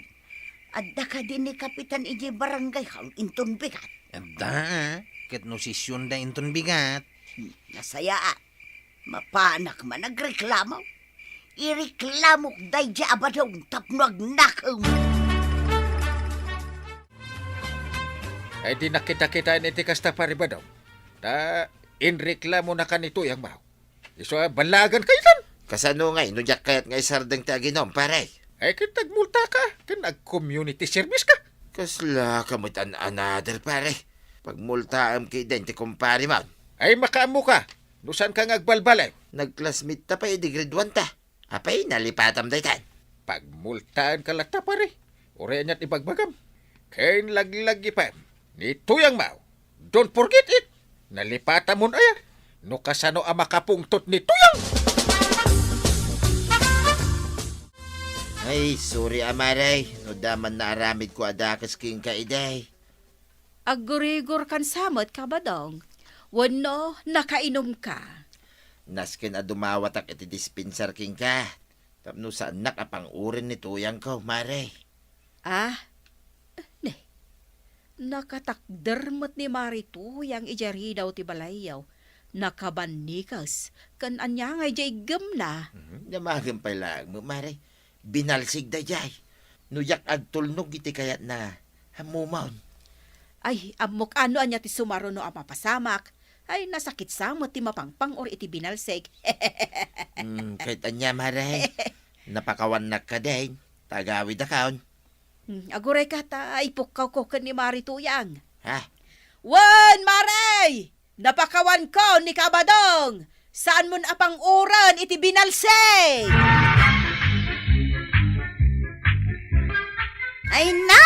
Adda ka din ni Kapitan iji barangay hang inton bigat. Adda, ket no sisyon da inton bigat. Nasaya, mapanak man nagreklamo. Ireklamok day di abadong tapno agnakaw. Ay di nakita-kita ni Tikasta Paribadaw. Ta, inreklamo na kanito yung baw. Iso balagan kayo kan. Kasano nga, inudyak kayat nga isardang taginom, pare. Ay kitagmulta ka, kan nag-community service ka. Kasla kamot another, pare. Pagmultaam kay den ti kumpare mo. Ay makaamo ka, nusan ka ngagbalbalay. Nag-classmate ta pa, di grade 1 ta. Apay, nalipatam daytan. Pagmultaan ka lata pare, ore niya't ibagbagam. Kain laglagi pa, ni tuyang mau. Don't forget it. Nalipata mo aya, no kasano ang makapungtot ni tuyang. Ay, sorry amaray. No daman na aramid ko adakas king kaiday. Agurigor kan samot ka ba dong? Wano, nakainom ka. Naskin a dumawatak iti dispenser king ka. Tapno sa anak apang urin ni tuyang ko, maray. Ah, ne. Nakatakdermat ni Marito yang ijari daw ti balayaw. Nakabanikas, kan anya nga jay gem na. Namagan pa lang mo, maray. Binalsig da jay. Nuyak agtulnog iti kayat na hamumaon. Ay, amok ano anya ti sumaro no ama pasamak. Ay, nasakit samot ti mapangpang or iti binalseg. Kahit anya, maray. Napakawan na ka din. Tagawid akaon. Aguray ka ta, ipukaw ko kan ni Marito yang. Ha? Wan, Maray! Napakawan ko ni Kabadong! Saan mo apang uran iti binalseg? Ay na,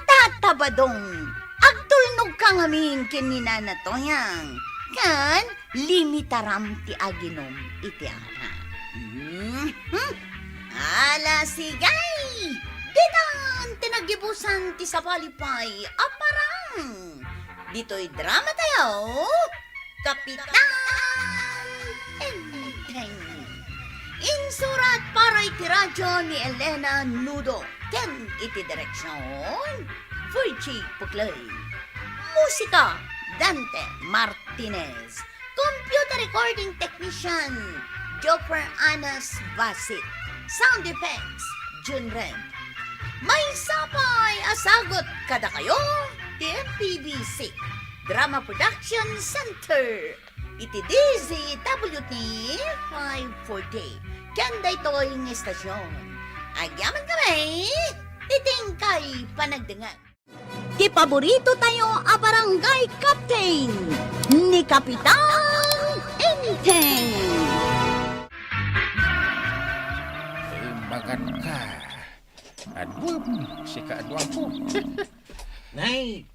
tatabadong. Agtulnog ka ngamin kinina na to yang. Kan, limitaram ti aginom iti ana. Ala sigay! Ditan, tinagibusan ti sapalipay, aparang. Dito'y drama tayo, Kapitan Enteng. Insurat para iti radyo ni Elena Nudo. Ken iti direksyon, Virgie Puglay. Musika, Dante Martinez. Computer recording technician, Joper Anas Basit. Sound effects, Jun Ren. May sapay asagot kada kayo, TMPBC. Drama Production Center. Iti DZWT 540. Kanda ito'y ng estasyon. Agyaman kami, titingkay panagdangan. Di paborito tayo a barangay captain ni Kapitan Enteng. Ay magan ka. Adwam, si kaadwam ko. Nay!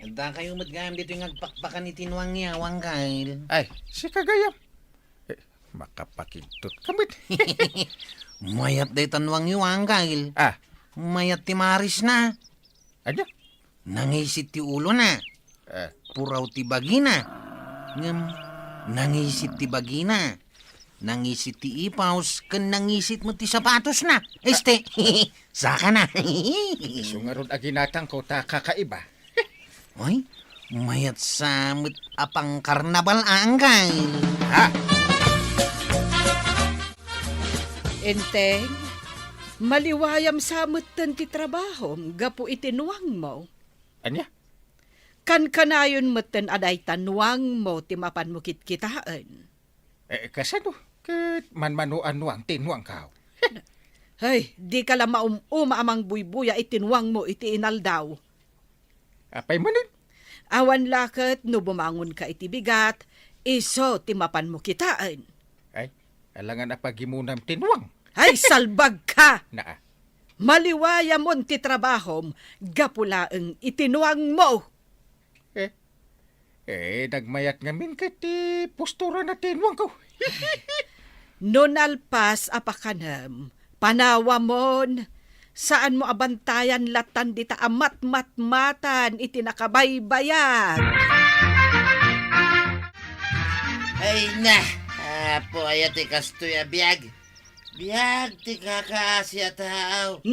Anda kayo matgayam dito yung agpakpakan ni Tinuang niya, Wangkail. Ay, si kagayam. Makapakintut kamit. Mayat day tanwang yung Wangkail. Ah, Mayat ti Maris na. anya? Nangisit ti ulo na. Puraw ti bagina. Ngam, nangisit ti bagina. Nangisit ti ipaws, kan nangisit mo ti sapatos na. Este, saka na. Sungarod aginatang ko ta kakaiba. Oy, mayat samot apang karnabal Angkail. Ha? Enteng, Maliwayam sa mutan ti trabaho, gapu itinuang mo. Anya? Kan kanayon mutan aday tanuang mo ti mapan mo kitkitaan. Kasano? Kat manmanuan nuang tinuang kao. Hay, di ka lang uma amang buybuya itinuang mo iti inaldaw. Apay manin? Awan lakat no bumangon ka iti bigat, iso ti mapan mo kitaan. Ay, alangan apagimunam tinuang. Ay, salbag ka! Naa. Maliwaya mo ti trabahom, gapulaeng itinuang mo. Nagmayat ngamin kati postura na tinuang ko. Nonalpas apakanam, panawa mon, saan mo abantayan latan dita amat-matmatan iti nakabaybayag. Ay na, apo ayati kastoy abiyag. Biyag ti kakasya tao.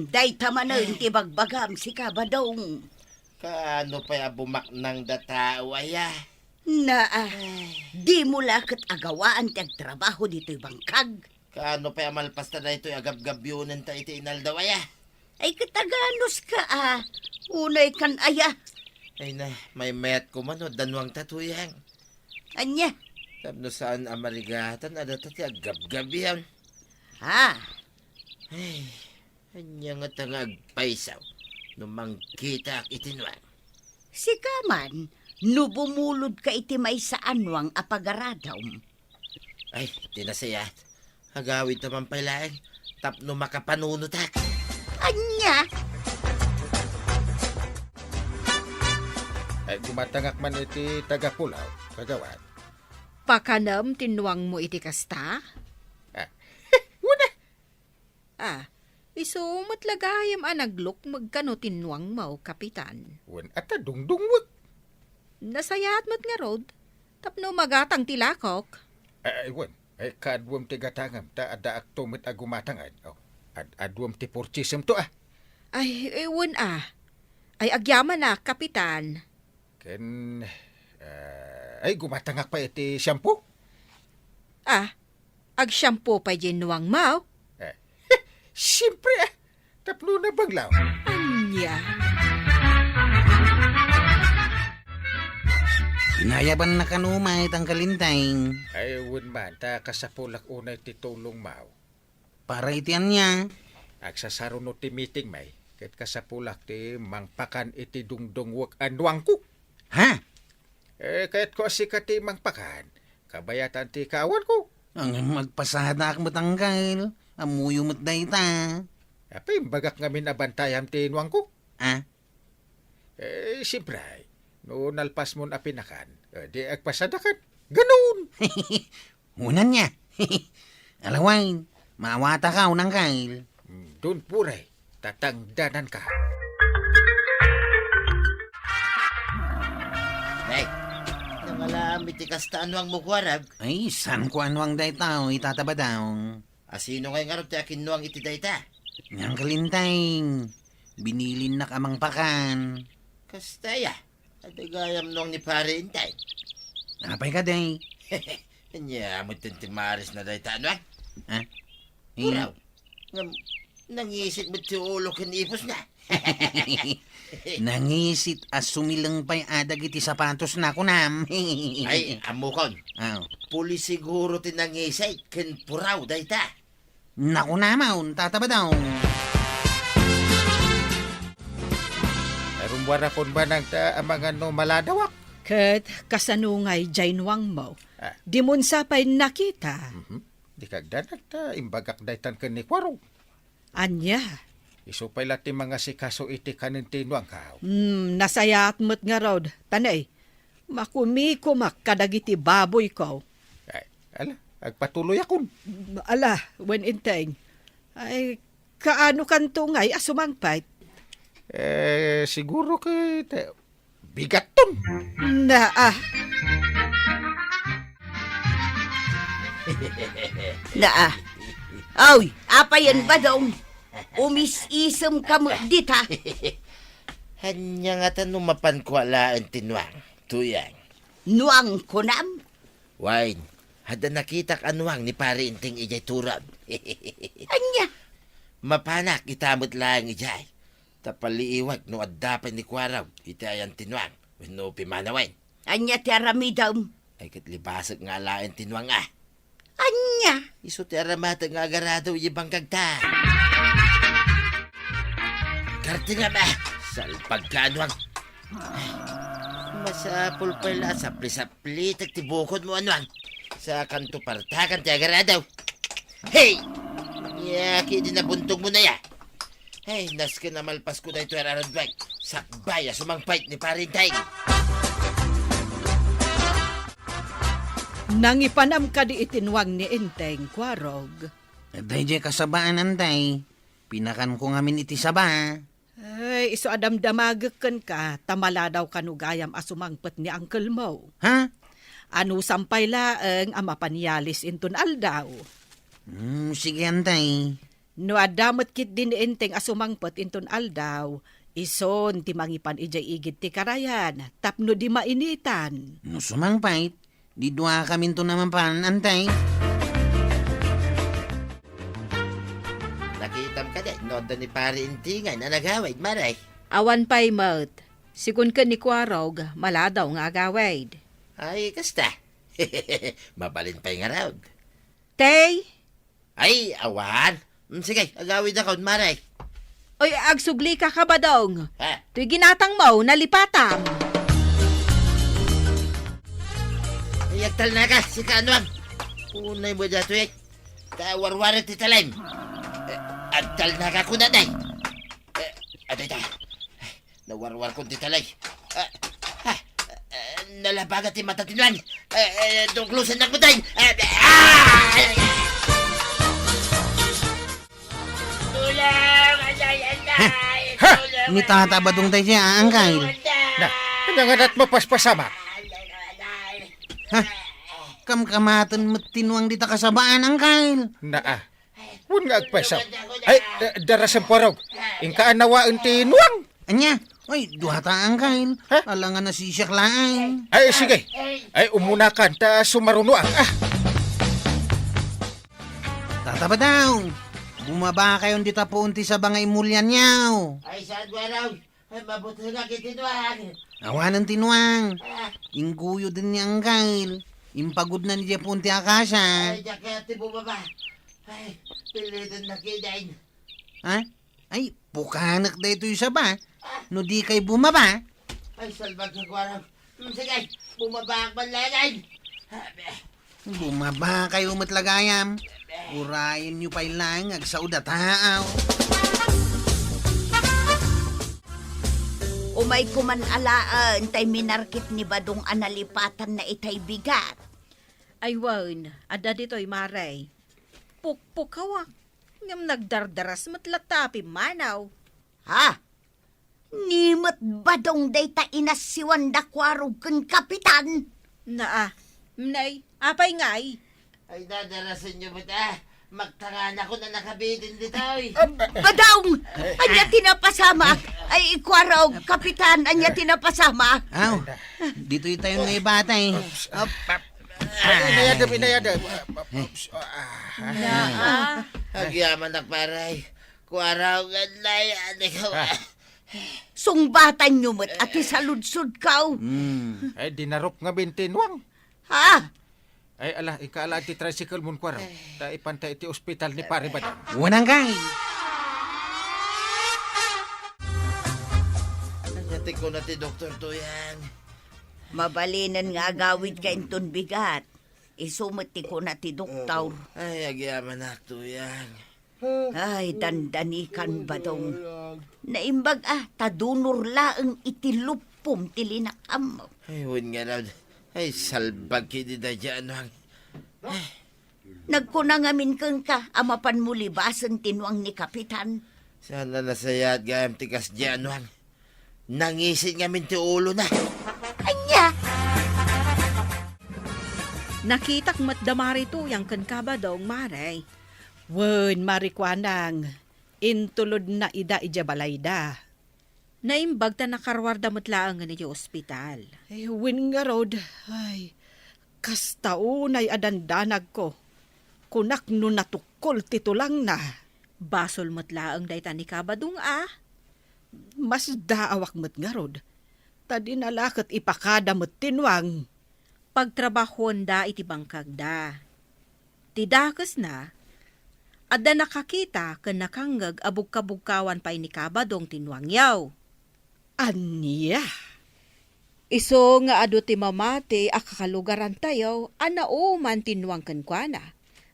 Day tama na ti bagbagam si Kabadong. Kaano pa bumak ng datao aya? Na, di mo lakat agawaan ti agtrabaho dito'y bangkag. Kaano pa malpas na ito'y agab-gabyunan ta iti inaldaw aya? Ay kataganos ka Unay kan aya. Ay na, may mayat ko man o danwang tatuyang. Anya? Tapno saan amarigatan ada ti agab-gabyan. Ay, anya nga tangag paisaw. Numangkita itinwang. Si Kaman, no bumulod ka iti may saanwang apagaradaw. Ay, tinasayat. Hagawid naman pala tapno makapanunutak. Anya? Ay, gumatangak man iti tagapulaw, kagawad. Pakanam tinuang mo iti kasta? Wala. Iso matlagayam naglok magkano tinuang mo, kapitan. Wan at dungdungwag. Nasayat mo't nga rod, tapno magatang tilakok. Ay, wan. Ay, kaadwam ti gatangam, ta adaak tumit agumatangad. Adwam ti porchism to Ay, ewan Ay, agyaman na, kapitan. Ken, ay, gumatangak pa iti shampoo. Ag-shampoo pa nuang mo. Siyempre tapno na baglaw. Anya. Inayaban na kanumay tang kalintay. Ay, wan man, ta kasapulak unay ti tulong mau. Para itian niya. Agsasaro no ti meeting may, ket kasapulak ti mangpakan iti dungdungwag anwang ko. Ha? Kahit ko si kati mangpakan, kabayatan ti kawan ko. Ang magpasada ak matanggal. Amuyo mo't dayta. Apay, bagak ngamin abantayam ti inwang ko. Ah? Siyempre, no nalpas mo na pinakan, di agpasadakan. Ganun! Unan niya. Alawain, mawata ka unang kail. Doon puray, tatangdanan ka. Ay, nangalamit ti kastaan wang mukwarag. Ay, san ko anwang dayta o itataba daw. Asino ngayon nga ti akin nuang iti dayta? Nang kalintay. Binilin na kamang pakan. Kastaya, adagayam nuang ni pare intay. Apay ka day. Anya, mo tintimaris na dayta nuang? Ha? Uraw. Nangisip mo ti ulo kinipos na. Nangisit as sumilang pa'y adag iti sapatos na ko nam. Ay, amukon. Aw. Puli siguro tinangisay, ken puraw dayta. Naku namaon, tataba daw. Arumwara pon ba nang ta amangan no maladawak? Ket kasanungay jaynuang mo. Di mun sapay nakita. Di kagdanan ta imbagak daytan ken ni kwarong. Anya. Isupay lati mga sikaso iti kanin tinuang kao. Nasayat mo't nga rod. Tanay, makumikumak kadagiti baboy ko. Ay, ala, agpatuloy akon. Ala, when inteng. Ay, kaano kantungay asumangpay? Siguro kay bigat ton. Ay, apayan ba daw? Umis-isem ka mo dita. Hanya nga tanumapan ko alaan tinuang. Tuyang. Nuang kunam. Wine, hada nakitak anuang ni pare inting ijay turab. Anya, Mapanak itamot lang ijay. Tapaliiwag no addapan ni Kwaraw. Itayan tinwang. No pimanawen. Anya ti aramidaw. Ay katlibasag nga lain tinwang ah. Anya. Iso ti aramata nga agarado ibang kagta. Karte nga ba? Salpag ka anwang. Masapul pala sapli-sapli tagtibukod mo anwang. Sa kanto partakan ti agarado. Hey! Yaki din nabuntog mo na ya. Hey, nas ka na malpas ko na ito araradwag. Sakbay, sumangpait ni Parintay. Nangipanam ka di itinwang ni Enteng, Kwarog. Day jay kasabaan antay. Pinakan ko ngamin iti saba. Ay, iso adamdamagkan ka, tamala daw kanugayam asumangpet ni Uncle Mo. Ha? Ano sampay laeng ama panyalis intun aldaw. Sige antay. No adamot kit din ni Enteng asumangpet intun aldaw, ison ti mangipan ijay igit ti karayan, tapno di mainitan. No sumangpait, di dua kami to naman pan antay. Nakitam ka din, noda ni Parintingan na nagawid, maray. Awan pa'y mat. Sikun ka ni Kwarog, maladaw nga agawid. Ay, kasta. Mabalin pa yung araw. Tay, Ay, awan. Sige, agawid ako, maray. oy agsugli ka kabadong. Ha? To'y ginatang mo, nalipatang. Iyagtal na ka, si Kanwang. Unay mo dato eh. Kawarwaran ti talim. Agtal na ka kunaday. Aday ta. Nawarwar ko ti talay. Nalabagat ti mata tinwan. Dungklusan na kuday. Tulang! Aday, aday! Tulang! Ni tata ba dong tayo siya, angkay? Na, nangangat mo paspasama. Ha? Kamkamatan matinwang di ta kasabaan, angkay. Na Wun nga agpasaw. Ay, darasan porog. Ingkaan nawaan tinuang. Anya? Ay, duha ta, angkay. Ha? Alangan na sisyak laang. Ay, sige. Ay, umunakan. Ta sumarunuang. Tata ba daw? Bumaba kayo di ta punti sa bangay mulyan niyaw. Ay, saan waraw? Ay, mabuti nga kitinwang. Awanan tinwang. Ingguyo din ni angkay. Impagod na niya punti akasa. Ay, jakati bumaba. Ay, pilitin na kidain. Ha? Ay, pukanak da ito yung saba. No di kay bumaba. Ay, salbag ng waraw. Sige, bumaba ang banlayan. Bumaba kayo matlagayam. Urayan nyo pa ilang agsaud at haaw. Umay kuman alaan, tay minarkit ni Badong analipatan na itay bigat. Ay wan, ada dito'y maray. Pukpukawak. Ngam nagdardaras matlatapi manaw. Ha? Nimot Badong day ta inas si Wanda Kwarog kan kapitan. Mnay, apay ngay. Ay, dadarasin nyo ba ta? Magtangan ako na nakabidin dito eh. Badong! Anya tinapasama. Ay, Kwarog, kapitan, anya tinapasama. Aw, dito yung tayo ng batay. Inayadam. Agyaman na paray. Kwaraw ganlay. Sungbatan nyo mo't at isaludsud kaw. Ay, dinarok nga bintinuang. Ha? Ay, ikaala ti tricycle mun kwaraw. Ta ipantay iti ospital ni pare Badong. Wanang kay. Nagati ko na ti Dr. Tuyang. Mabalinan nga agawid ka inton bigat. Isumati ko na ti doktor. Ay, agyaman na Tuyang. Ay, dandanikan Badong. Naimbag tadunor laeng itilupom tilinakam mo. Ay, huwin nga raw. Ay, salbag kini da dyan. Nagkunangamin kang ka, amapan mo libasan tinuang ni kapitan. Sana nasayat gayam tikas dyan. Nangisin nga min ti ulo na. Anya! Nakitak matdamari to yang kan kabadong maray. Wen, marikwanang, intulod na ida ijabalayda. Naimbag ta nakarwarda matlaang nga niyo ospital. Ay, wen nga rod. Ay, kastaunay adandanag ko. Kunak no natukol titulang na. Basol matlaang dayta ni kabadong Mas daawak met nga rod. Tadi nalakat ipakada met tinwang. Pagtrabahon da iti bangkag da. Tidakas na, adda nakakita ken nakanggag abug-kabugkawan pa ni kabadong tinwangyaw. Anya? Iso nga adu ti mamati akakalugaran tayo, anao man tinwang kenkwana.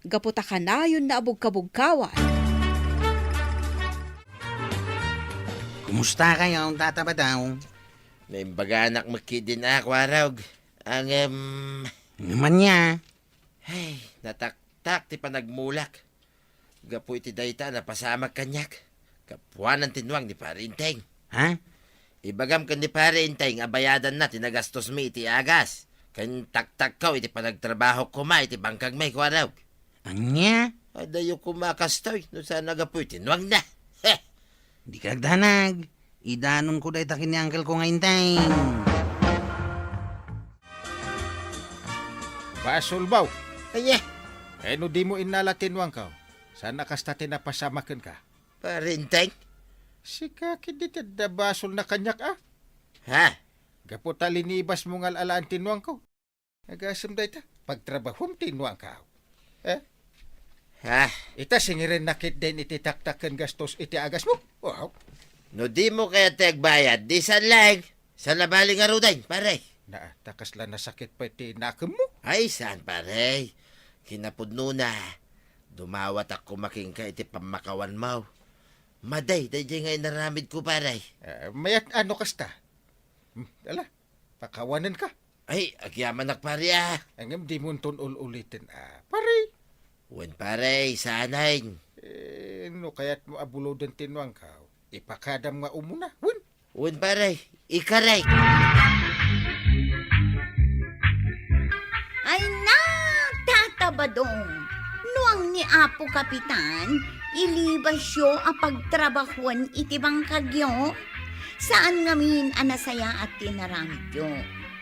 Gaputa kanayon na abug-kabugkawan. Kumusta kayo, Tata Badaw? Naimbaga anak makidin ako araw. Ang, Naman niya. ay, nataktak ti panagmulak. Gapu iti dayta na pasamak kanyak. Kapuanan tinwang ni Parinteng. Ha? Ibagam kan ni Parinteng, abayadan na tinagastos mi iti agas. Kan taktak ko iti panagtrabaho ko ma iti bangkag may ko araw. Anya? Adayo kumakastoy, no sana gapu tinwang na. Heh! Di kagdanag. Idanon ko dahi takin ni uncle ko ngayon tayo. Basol baw. Anya, No di mo inala tinwang ka. Sana kasta tinapasamakan ka. Parinteng? Sika kidit da basol na kanyak Ha? Gaputa linibas mo nga alaan tinwang ko. Nagasam dayta. Pagtrabahom tinwang ka. Ha? Ita singirin nakit din iti taktakan gastos iti agas mo. Wow. No di mo kaya tagbayad, di sa lag. Sa labaling aruday, pare. Takas lang nasakit pa iti nakam mo. Ay, saan pare? Kinapudno na. Dumawat ako makingka iti pamakawan mo. Maday, dayjay ngay naramid ko pare. Mayat ano kasta? Ala, pakawanan ka. Ay, agyaman nak pare Angam di mo ulitin pare. Wen pare, sanay. No kaya't mo abulodan tinwang ka. Ipakadam nga umuna. Win. Wen pare, ikaray. Ay na, tatabadong. Nuang ni Apo Kapitan, ilibasyo a pagtrabahuan iti bangkagyo. Saan ngamin anasaya at tinaramidyo.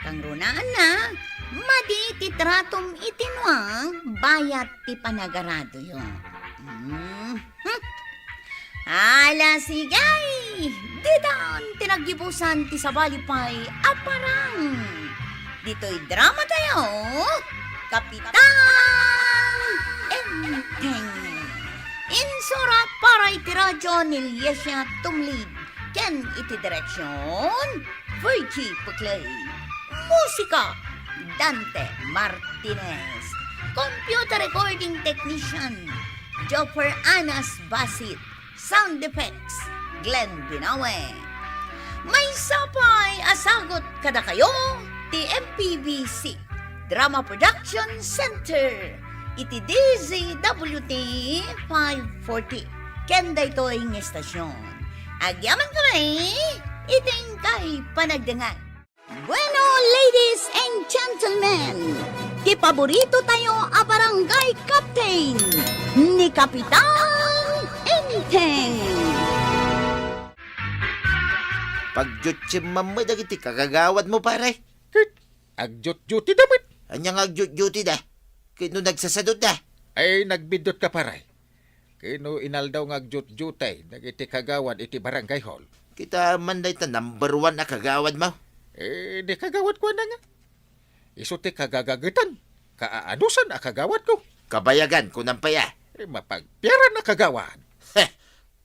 Kang runaan na, madi ti tratom itinwang, bayat ti panagarado yo. Ala sigay, ditan tinagibusan ti sabalipay aparang. Dito'y drama tayo, Kapitan Enteng. Insurat para iti radyo ni Lyesya Tumlid. Ken iti direksyon, Virgie Puclay. Musika, Dante Martinez. Computer recording technician, Joffer Anas Basit. Sound effects, Glenn Binawe. May sapay asagot kada kayo, TMPBC Drama Production Center. Iti DZWT 540. Kenda ito'y ng estasyon. Agyaman kami, iting kay panagdangan. Bueno, ladies and gentlemen, ti paborito tayo a barangay captain ni Kapitan Enteng. Pagjutsim mamay dagiti kakagawad mo pare. Agjot-juti damit. Anyang agjut-juti da. Kino nagsasadot da. Ay nagbidot ka paray. Kino inaldaw nga agjot-jutay. Nagiti kagawad iti barangay hall. Kita man day ta number 1 na kagawad mo. Di kagawad ko na nga. Iso ti kagagagitan. Kaaanusan a kagawad ko. Kabayagan ko nang paya. Mapagpiyara na kagawad. Heh,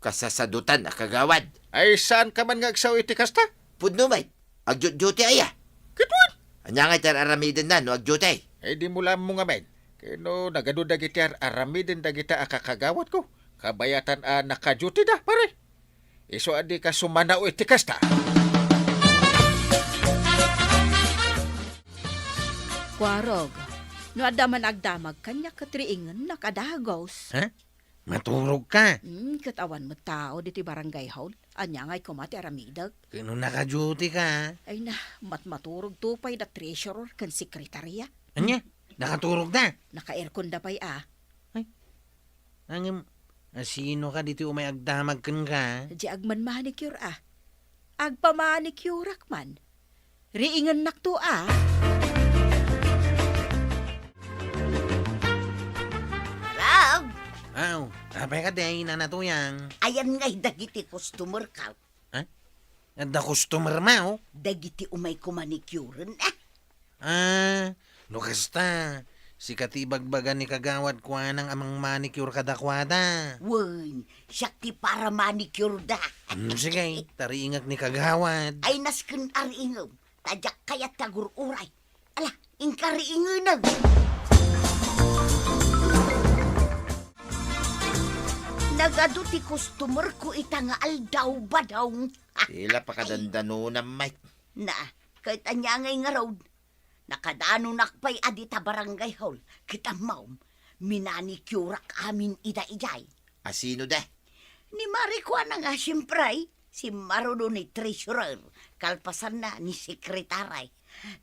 kasasadutan na kagawad. Ay saan ka man nga agsaw iti kasta? Pudno may, agjut-juti aya. Kitwan. Anya nga tar aramiden na no agjutay. Ay di mula mo nga men. Kino nagado dagiti aramiden dagita akakagawad ko. Kabayatan a nakaduty da pare. Iso adi ka sumanao iti kasta. Kwarog, no adaman agdamag kanya katriingan nakadagos. Ha? Maturog ka. Katawan mo tao dito barangay hall. Anya nga'y kumati aramidag. Kino naka-duty ka. Ay na, matmaturog tupay na treasurer kan sekretarya. Anya? Nakaturog na. Naka-aircon da pa'y Angim, sino ka dito umay agdamag kan ka? Di agman manicure Agpa-manicure man. Riingan nakto Rab, Aw, Apay ka day, nanatuyang. Ayan nga'y dagiti customer ka. Da customer mo. Dagiti umay kumanicuren. No kasta. Si katibagbagan ni kagawad ko nang amang manicure kadakwada. Wen, siya ti para manicure da. Sige, tariingak ni kagawad. Ay nasken ariingaw. Tadyak kayat tagururay. Ala, inkariingan. Nagado ti customer ko itanga aldaw ba daw? Tila pa kadandano na, Mike. Na, kahit anyangay nga road. Nakadano nakpay adita barangay hall. Kita maum, minanicurak amin ida-iday. Asino da? Ni Marikwa na nga siyempre, si Maruno ni treasurer, kalpasan na ni sekretaray.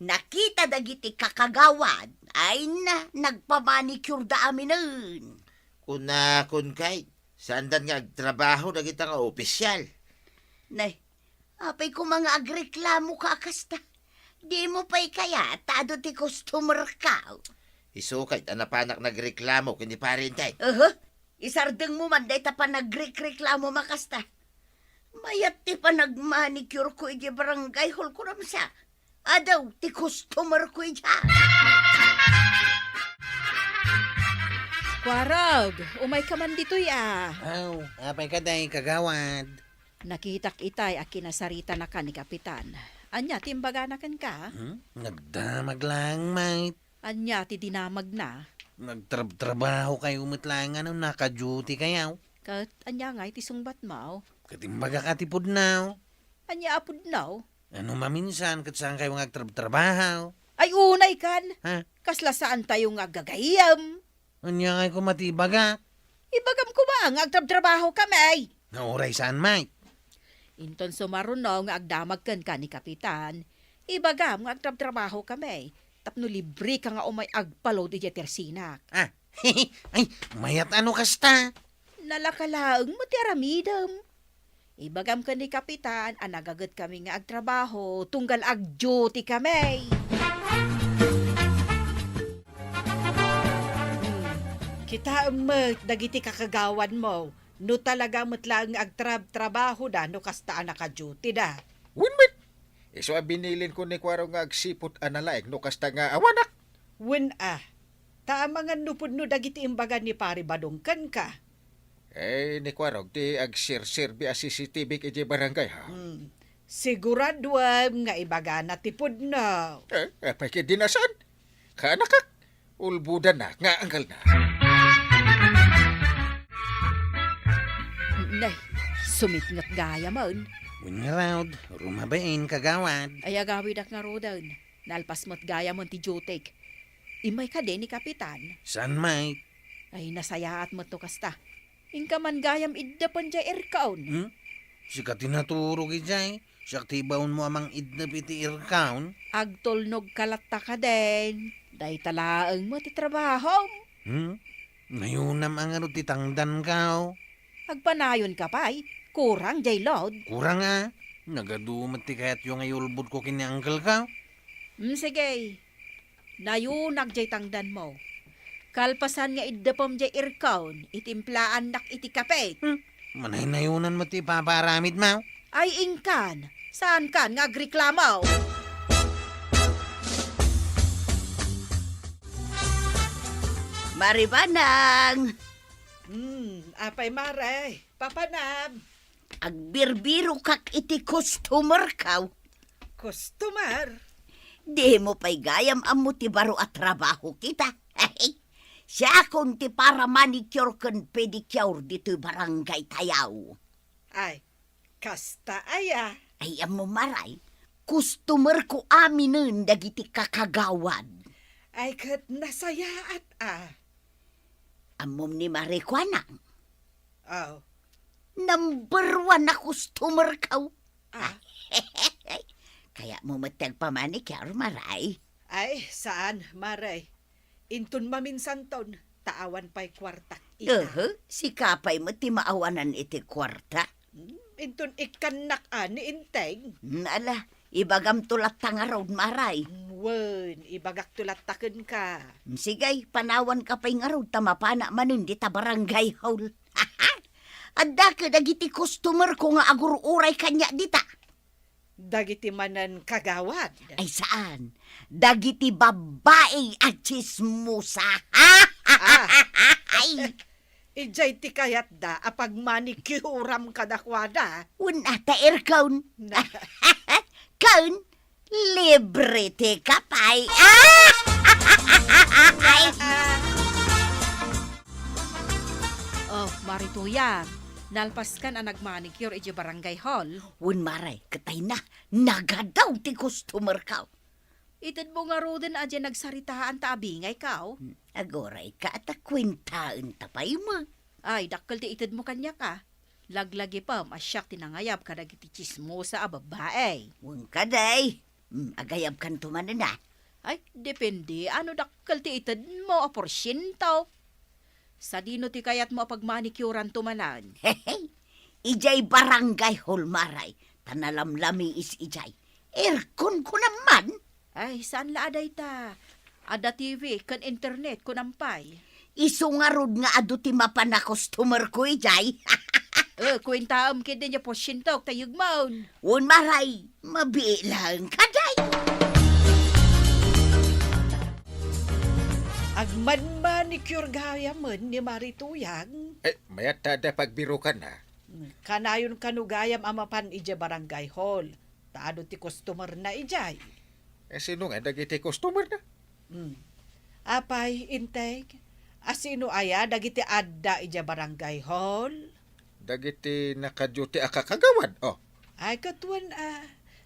Nakita dagiti kakagawad, ay na, nagpamanicure da amin nun. Kun kay, saan dan nga agtrabaho na kita nga opisyal? Nay, apay ko mga agreklamo ka kasta. Di mo pa'y kaya, tado ti customer ka. Isukay, tanapanak nagreklamo, kundi pa rin tay. Isardeng mo man, day ta pa nagreklamo makasta. Mayat ti pa nagmanicure ko iji barangay hall ko naman siya. Adaw, ti customer ko ija. Kwarag, umay ka man dito'y Apay ka day, kagawad. Nakitak itay a kinasarita na ka ni Kapitan. Anya, timbaganakan ka? Nagdamag lang, mate. Anya, ti dinamag na. Nagtrabaho kayo umutlangan nung naka-duty kayaw. Kat anya nga iti sungbat mo. Katimbaga katipod na. Anya apod now. Ano maminsan kat saan kayo nagtrabaho? Ay unay kan. Ha? Kasla saan tayo nga gagayam. Anya kay kumatibaga. Ibagam ko ba nga agtrabaho kami? Nauray saan, mate? Inton sumarunaw nga agdamag ka ni Kapitan. Ibagam nga agtrabaho kami. Tapno libre ka nga umay agpalod iti tersinak. Ay, mayat ano kasta? Nalakalaang mo ti aramidam. Ibagam ka ni Kapitan, anagagat kami nga agtrabaho, tunggal ag-duty kami. Kita dagiti kakagawan mo. No talaga matlang agtrabaho da, no kasta naka-duty da. Winwit! Iso binilin ko ni Kwaro nga agsipot analaig no kasta nga awanak. Wen tama nga nupod no dagiti imbagan ni pari badungkan ka. Ni Kwaro, di agsir-sirbi a CCTV iti barangay ha. Sigurado nga ibaga na tipod na. Apay ka dinasan. Kanakak. Ulbuda na, nga anggal na. Nay, sumitngat gaya man. Winraud, rumabain kagawad. Ay agawid ak nga rodan. Nalpas mo't gaya mo ti Jotek. Imay ka din ni Kapitan. San, mate? Ay nasayaat mo to kasta. Ingka man gayam iddapan dya irkaon. Sika tinaturo gijay. Siya tibaon mo amang idnap iti irkaon. Agtulnog kalatta ka din. Day talaang mo ti trabaho. Ngayunam ang ano titangdan ka. Agpanayon ka pa'y. Kurang jay load. Kurang nagadumat ti kayat yung ayulbod ko kini uncle ka. Sige. Nayunag jay tangdan mo. Kalpasan nga iddapam jay irkaon. Itimplaan nak iti kape. Manay nayunan mo ti paparamid mo. Ay ingkan. Saan kan nga agreklamaw? Maribanang, Apay mare, papanam. agbirbiro kak iti customer ka. Customer. Di mo pa'y gayam amo ti baro at trabaho kita. Siya akong ti para manicure kan pedicure dito barangay tayaw. Ay, kasta aya. Ay amo maray, customer ko aminin dagiti kakagawad. Ay kat nasayaat Amom ni Marikwanang, Oh. number 1 na customer ka. Ah. Kaya mo matagpamanicure maray. Ay, saan, mare? Intun maminsan ton, taawan pa'y kwarta. Si kapay mo ti maawanan iti kwarta. Intun ikanak ni inteng. Ala, ibagam tulat tanga road maray. Wen, ibagak tulat taken ka. Sigay, panawan ka pa'y nga road tamapana manundi ta barangay hall. Adda ka dagiti customer ko nga agur-uray kanya dita. Dagiti manan kagawad. Ay saan? Dagiti babae at chismusa. Ay, Ijay ti kayat da apag manikiuram kadakwada. una taer kaun. Na, Kaun, libre te kapay. Ay, Oh, Marituyang, nalpas kan ang nagmanicure iti barangay hall. un maray, katay na. Nagadaw ti customer ka. Itid mo nga ro din adya nagsaritaan ta abingay kao. Agoray ka at kwintaan tapay mo. Ay, dakkel ti itid mo kanya ka. Laglagi pa, masyak tinangayab ka dagiti chismosa a babae. Un kaday. Agayab kan tumanan na. Ay, depende. Ano dakkel ti itid mo a porsyento? Sa dino ti kayat mo pagmanikuran tumalan. Hey, ijay barangay hall maray. Tanalamlami is ijay. Aircon ko naman. Ay, saan la aday ta? Ada TV, kan internet, kunampay. Iso nga rod nga ado ti mapan na customer ko ijay. Kwentaam kid niya porsyento, tayog maun. Un maray, mabilang kaday. agman manicure gaya man ni Marituyang. Mayat tada pagbiro ka na. Kanayon kanugayam amapan ije barangay hall. Taado ti customer na ijay. Sino nga dagiti customer na? Apay, integ. Asino aya dagiti adda ije barangay hall? Dagiti nakaduty akakagawad. Oh, Ay katuan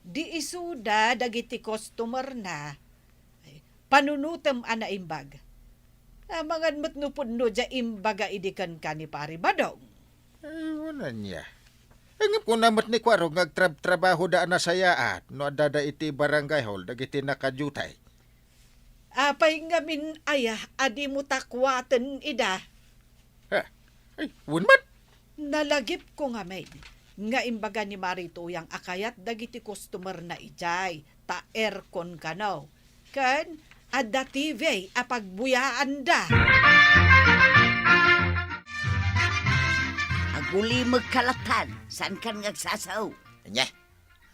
di isuda dagiti customer na. Ay, panunutem ana imbag. Mangan matnupudno ja imbaga idikan ka ni pari badong. wala niya. Ngam ko namat ni Kwaro ngagtrabaho da na sayaat. No adada iti barangay hall, dagiti nakadutay. Apay ngamin aya adi mo takwaten ida. Ha? Ay, wunman. Nalagip ko nga may. Nga imbaga ni Marito yang akayat dagiti customer na ijay. Ta aircon ka no. Kan, adda TV apagbuyaan da. Aguli magkalatan, saan kan ngagsasaw? Anya,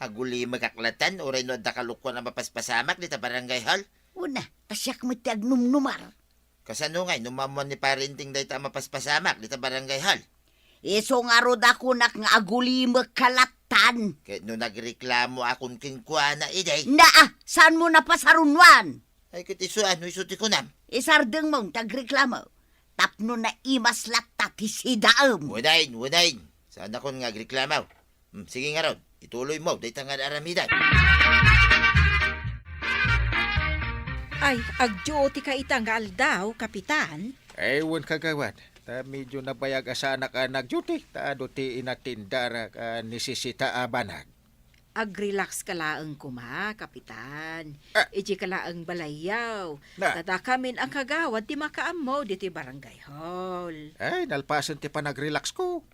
aguli magaklatan, oray no adda kalukwa na mapaspasamak dita barangay hall. Una, pasyak mo ti agnumnumar. Kasano nga, numamon ni parinting dita mapaspasamak dita barangay hall. Iso nga rod ako nga aguli magkalatan. Kaya no nagreklamo akong kinkwa na iday. Naa, saan mo napasarunwan? Ay kitisuan, no isuti ko nam. Isardeng mong tagreklamo. Tapno na imas latta ti sidaam. Wadain. Saan ako nga agreklamaw? Sige nga ron, ituloy mo, dita nga aramidan. Ay, agduty ka itang aldaw, kapitan. Ay, wan kagawad. Ta medyo nabayag asana ka nagduty. Ta aduti inatindara ka nisisita abanag. Ag-relax ka laang kuma, kapitan. Ah. Iji ka laang balayaw. Na. Tatakamin ang kagawad di makaamaw diti barangay hall. Ay, nalpasan ti pa nag-relax ko.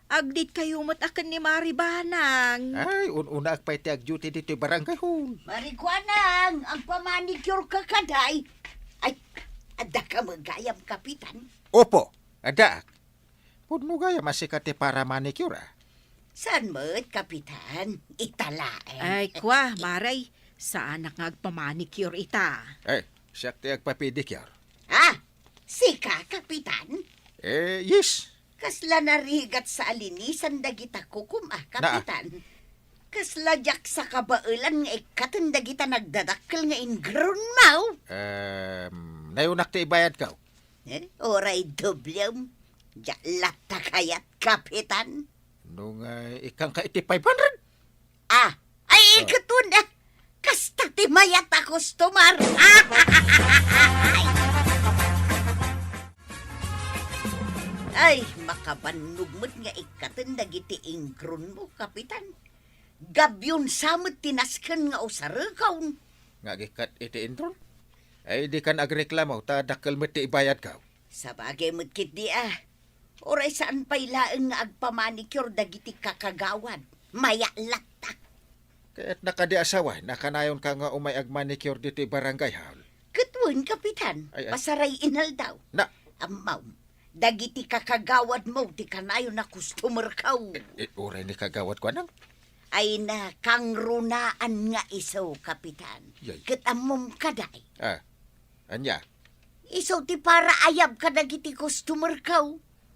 Agdit kayo matakan ni Maribanang. Ay, una agpay ti agduty dito barangay hall. Marikwanang, ang pamanicure ka kaday. Ay, ada ka magayam, kapitan. Opo, ada. Puno gaya masikati para manicure. Saan mo, kapitan? Italaen. Ay, kwa, Maray. Saan nagpamanicure ita? Ay, siyak ti agpapedicure. Ah, sika, kapitan? Yes. Kasla narigat sa alinisan dagita kukum, kapitan. Kasla jak sa kabailan nga ikatan dagita nagdadakkel nga ingron mau. Nayunak ti ibayad ka. Oray doblem. Jalata kayat, kapitan. Nung ikang ka iti 500. Ay, ikatunda. Kasta ti mayat a customer. Ay, makabanugmot nga ikatan dagiti ingron mo, kapitan. Gabyon samot tinasken nga usarakaw. Nga gikat iti intron. Ay, di kan agreklamo, ta dakkel mo ti ibayad ka. Sa bagay mo't kit di Oray saan pa'y laeng nga agpamanicure dagiti kakagawad. Maya latta. Kaya't nakadi asawa, nakanayon ka nga umay agmanicure dito barangay hall. Katwan, kapitan. Ay. Pasaray inal daw. Na, Amaw, Dagiti kakagawad mo, di kanayo na customer ka. Uray ni kagawad ko, anang? Ay na kang runaan nga iso, kapitan. Yay. Katamom kaday. Anya? Iso ti para ayab ka dagiti customer ka.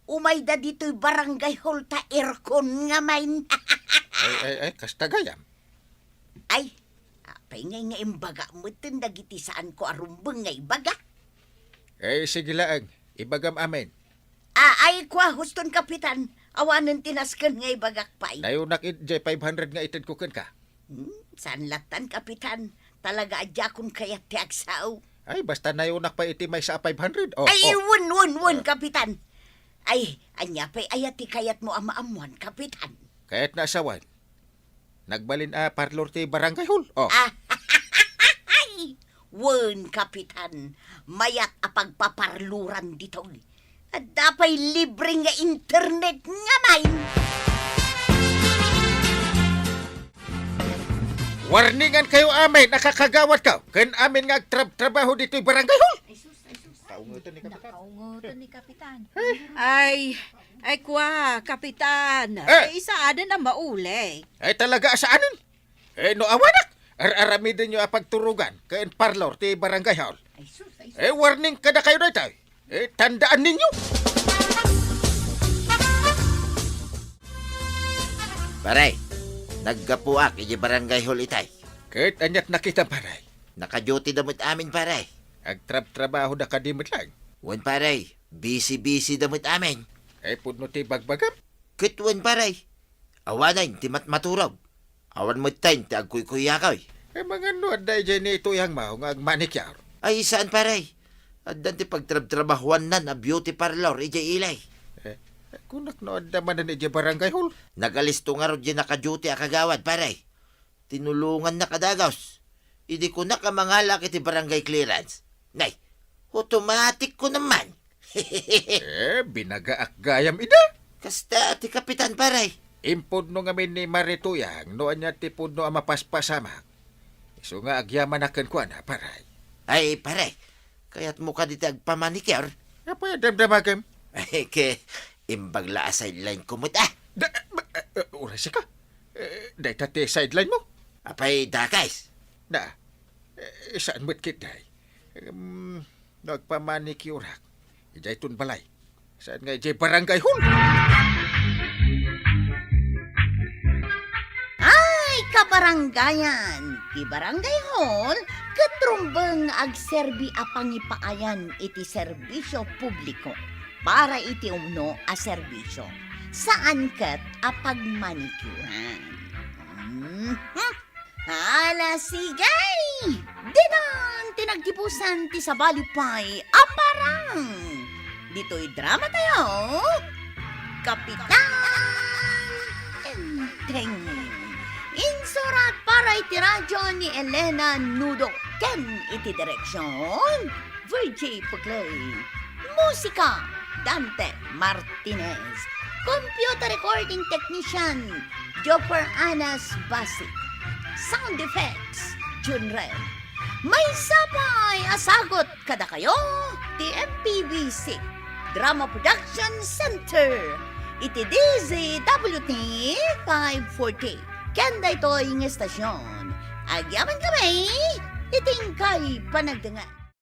Umay da dito'y barangay hall ta aircon nga main. Ay, kasta gayam. Ay, apay nga imbaga mo tin dagiti saan ko arumbang nga ibaga. Sige laang, ibagam amin. Ay kwa huston kapitan. Awanan tinaskan nga ibagak pay. Nayunak jay 500 nga itid ko ka. Saan latan kapitan? Talaga adya kung kaya tiagsaw. Ay, basta nayunak pa iti may sa 500. Ay, won, kapitan. Ay, anya pa'y ayati kayat mo amaamuan, kapitan. Kaya't naasawan. Nagbalin parlor ti barangay hall. Ay, won, kapitan. Mayat apagpaparluran dito. At dapay libre nga internet nga main. Warningan kayo amin, nakakagawad ka. Kan amin nga trabaho dito'y barangay hall. Nakaungutan ni Kapitan. Ay, kwa, Kapitan. Isa adan na maulay. Ay talaga asaanin? No awanak. Aramidin nyo pagturugan kain parlor ti barangay hall. Warning kada kayo na ito. Tandaan ninyo. Paray, naggapuak iji barangay hall itay. Kahit anyat nakita paray. Naka-duty damot amin, paray. Agtrabaho na kadimit lang. Wan, paray, busy damot amin. Pudno ti bagbagam. Kitwan, paray. Awanan, ti matmaturog. Awan mo tayo, ti agkuy-kuyakaw. Mga nuad na dyan ito yung mao nga agmanikyar. Ay, saan, paray? At ti pagtrabahuan na na beauty parlor, iji ilay. Kunak nuad naman na ni barangay hall. Nagalisto nga ron dyan naka-duty akagawad, paray. Tinulungan na kadagaws. Idi ko na kamangalak iti barangay clearance. Nay, automatic ko naman. Binagaak gayam ida. Kasta ti kapitan, paray. Impod no ngamin ni Marituyang noan niya tipod no amapaspasamak. Iso nga agyaman akan ko na, paray. Ay, paray. Kaya't mo ka dito agpamanikir. Apa damdamagam? Ay, ke imbagla sideline ko mo Oras ka? Day tati sideline mo? Apay, dakais. Saan mo't kitay? Nagpamanikyurak. Ijay tun balay. Saan nga ijay barangay hall? Ay, kabarangayan. Ti barangay hall, katrumbeng agserbi apangipaayan iti serbisyo publiko para iti umno a serbisyo. Saan kat apagmanikyuran? Hala sigay! Dinan tinagtipusan ti sabalipay aparang! Dito'y drama tayo, Kapitan Enteng. Insurat para iti radyo ni Elena Nudo. Ken iti direksyon, Virgie Puglay. Musika, Dante Martinez. Computer recording technician, Jopper Anas Basic. Sound effects, Junrel. May sapay asagot kada kayo, TMPBC Drama Production Center. Iti DZWT 540. Kanda ito yung estasyon. Agyaman kami, iting kay panagdangan.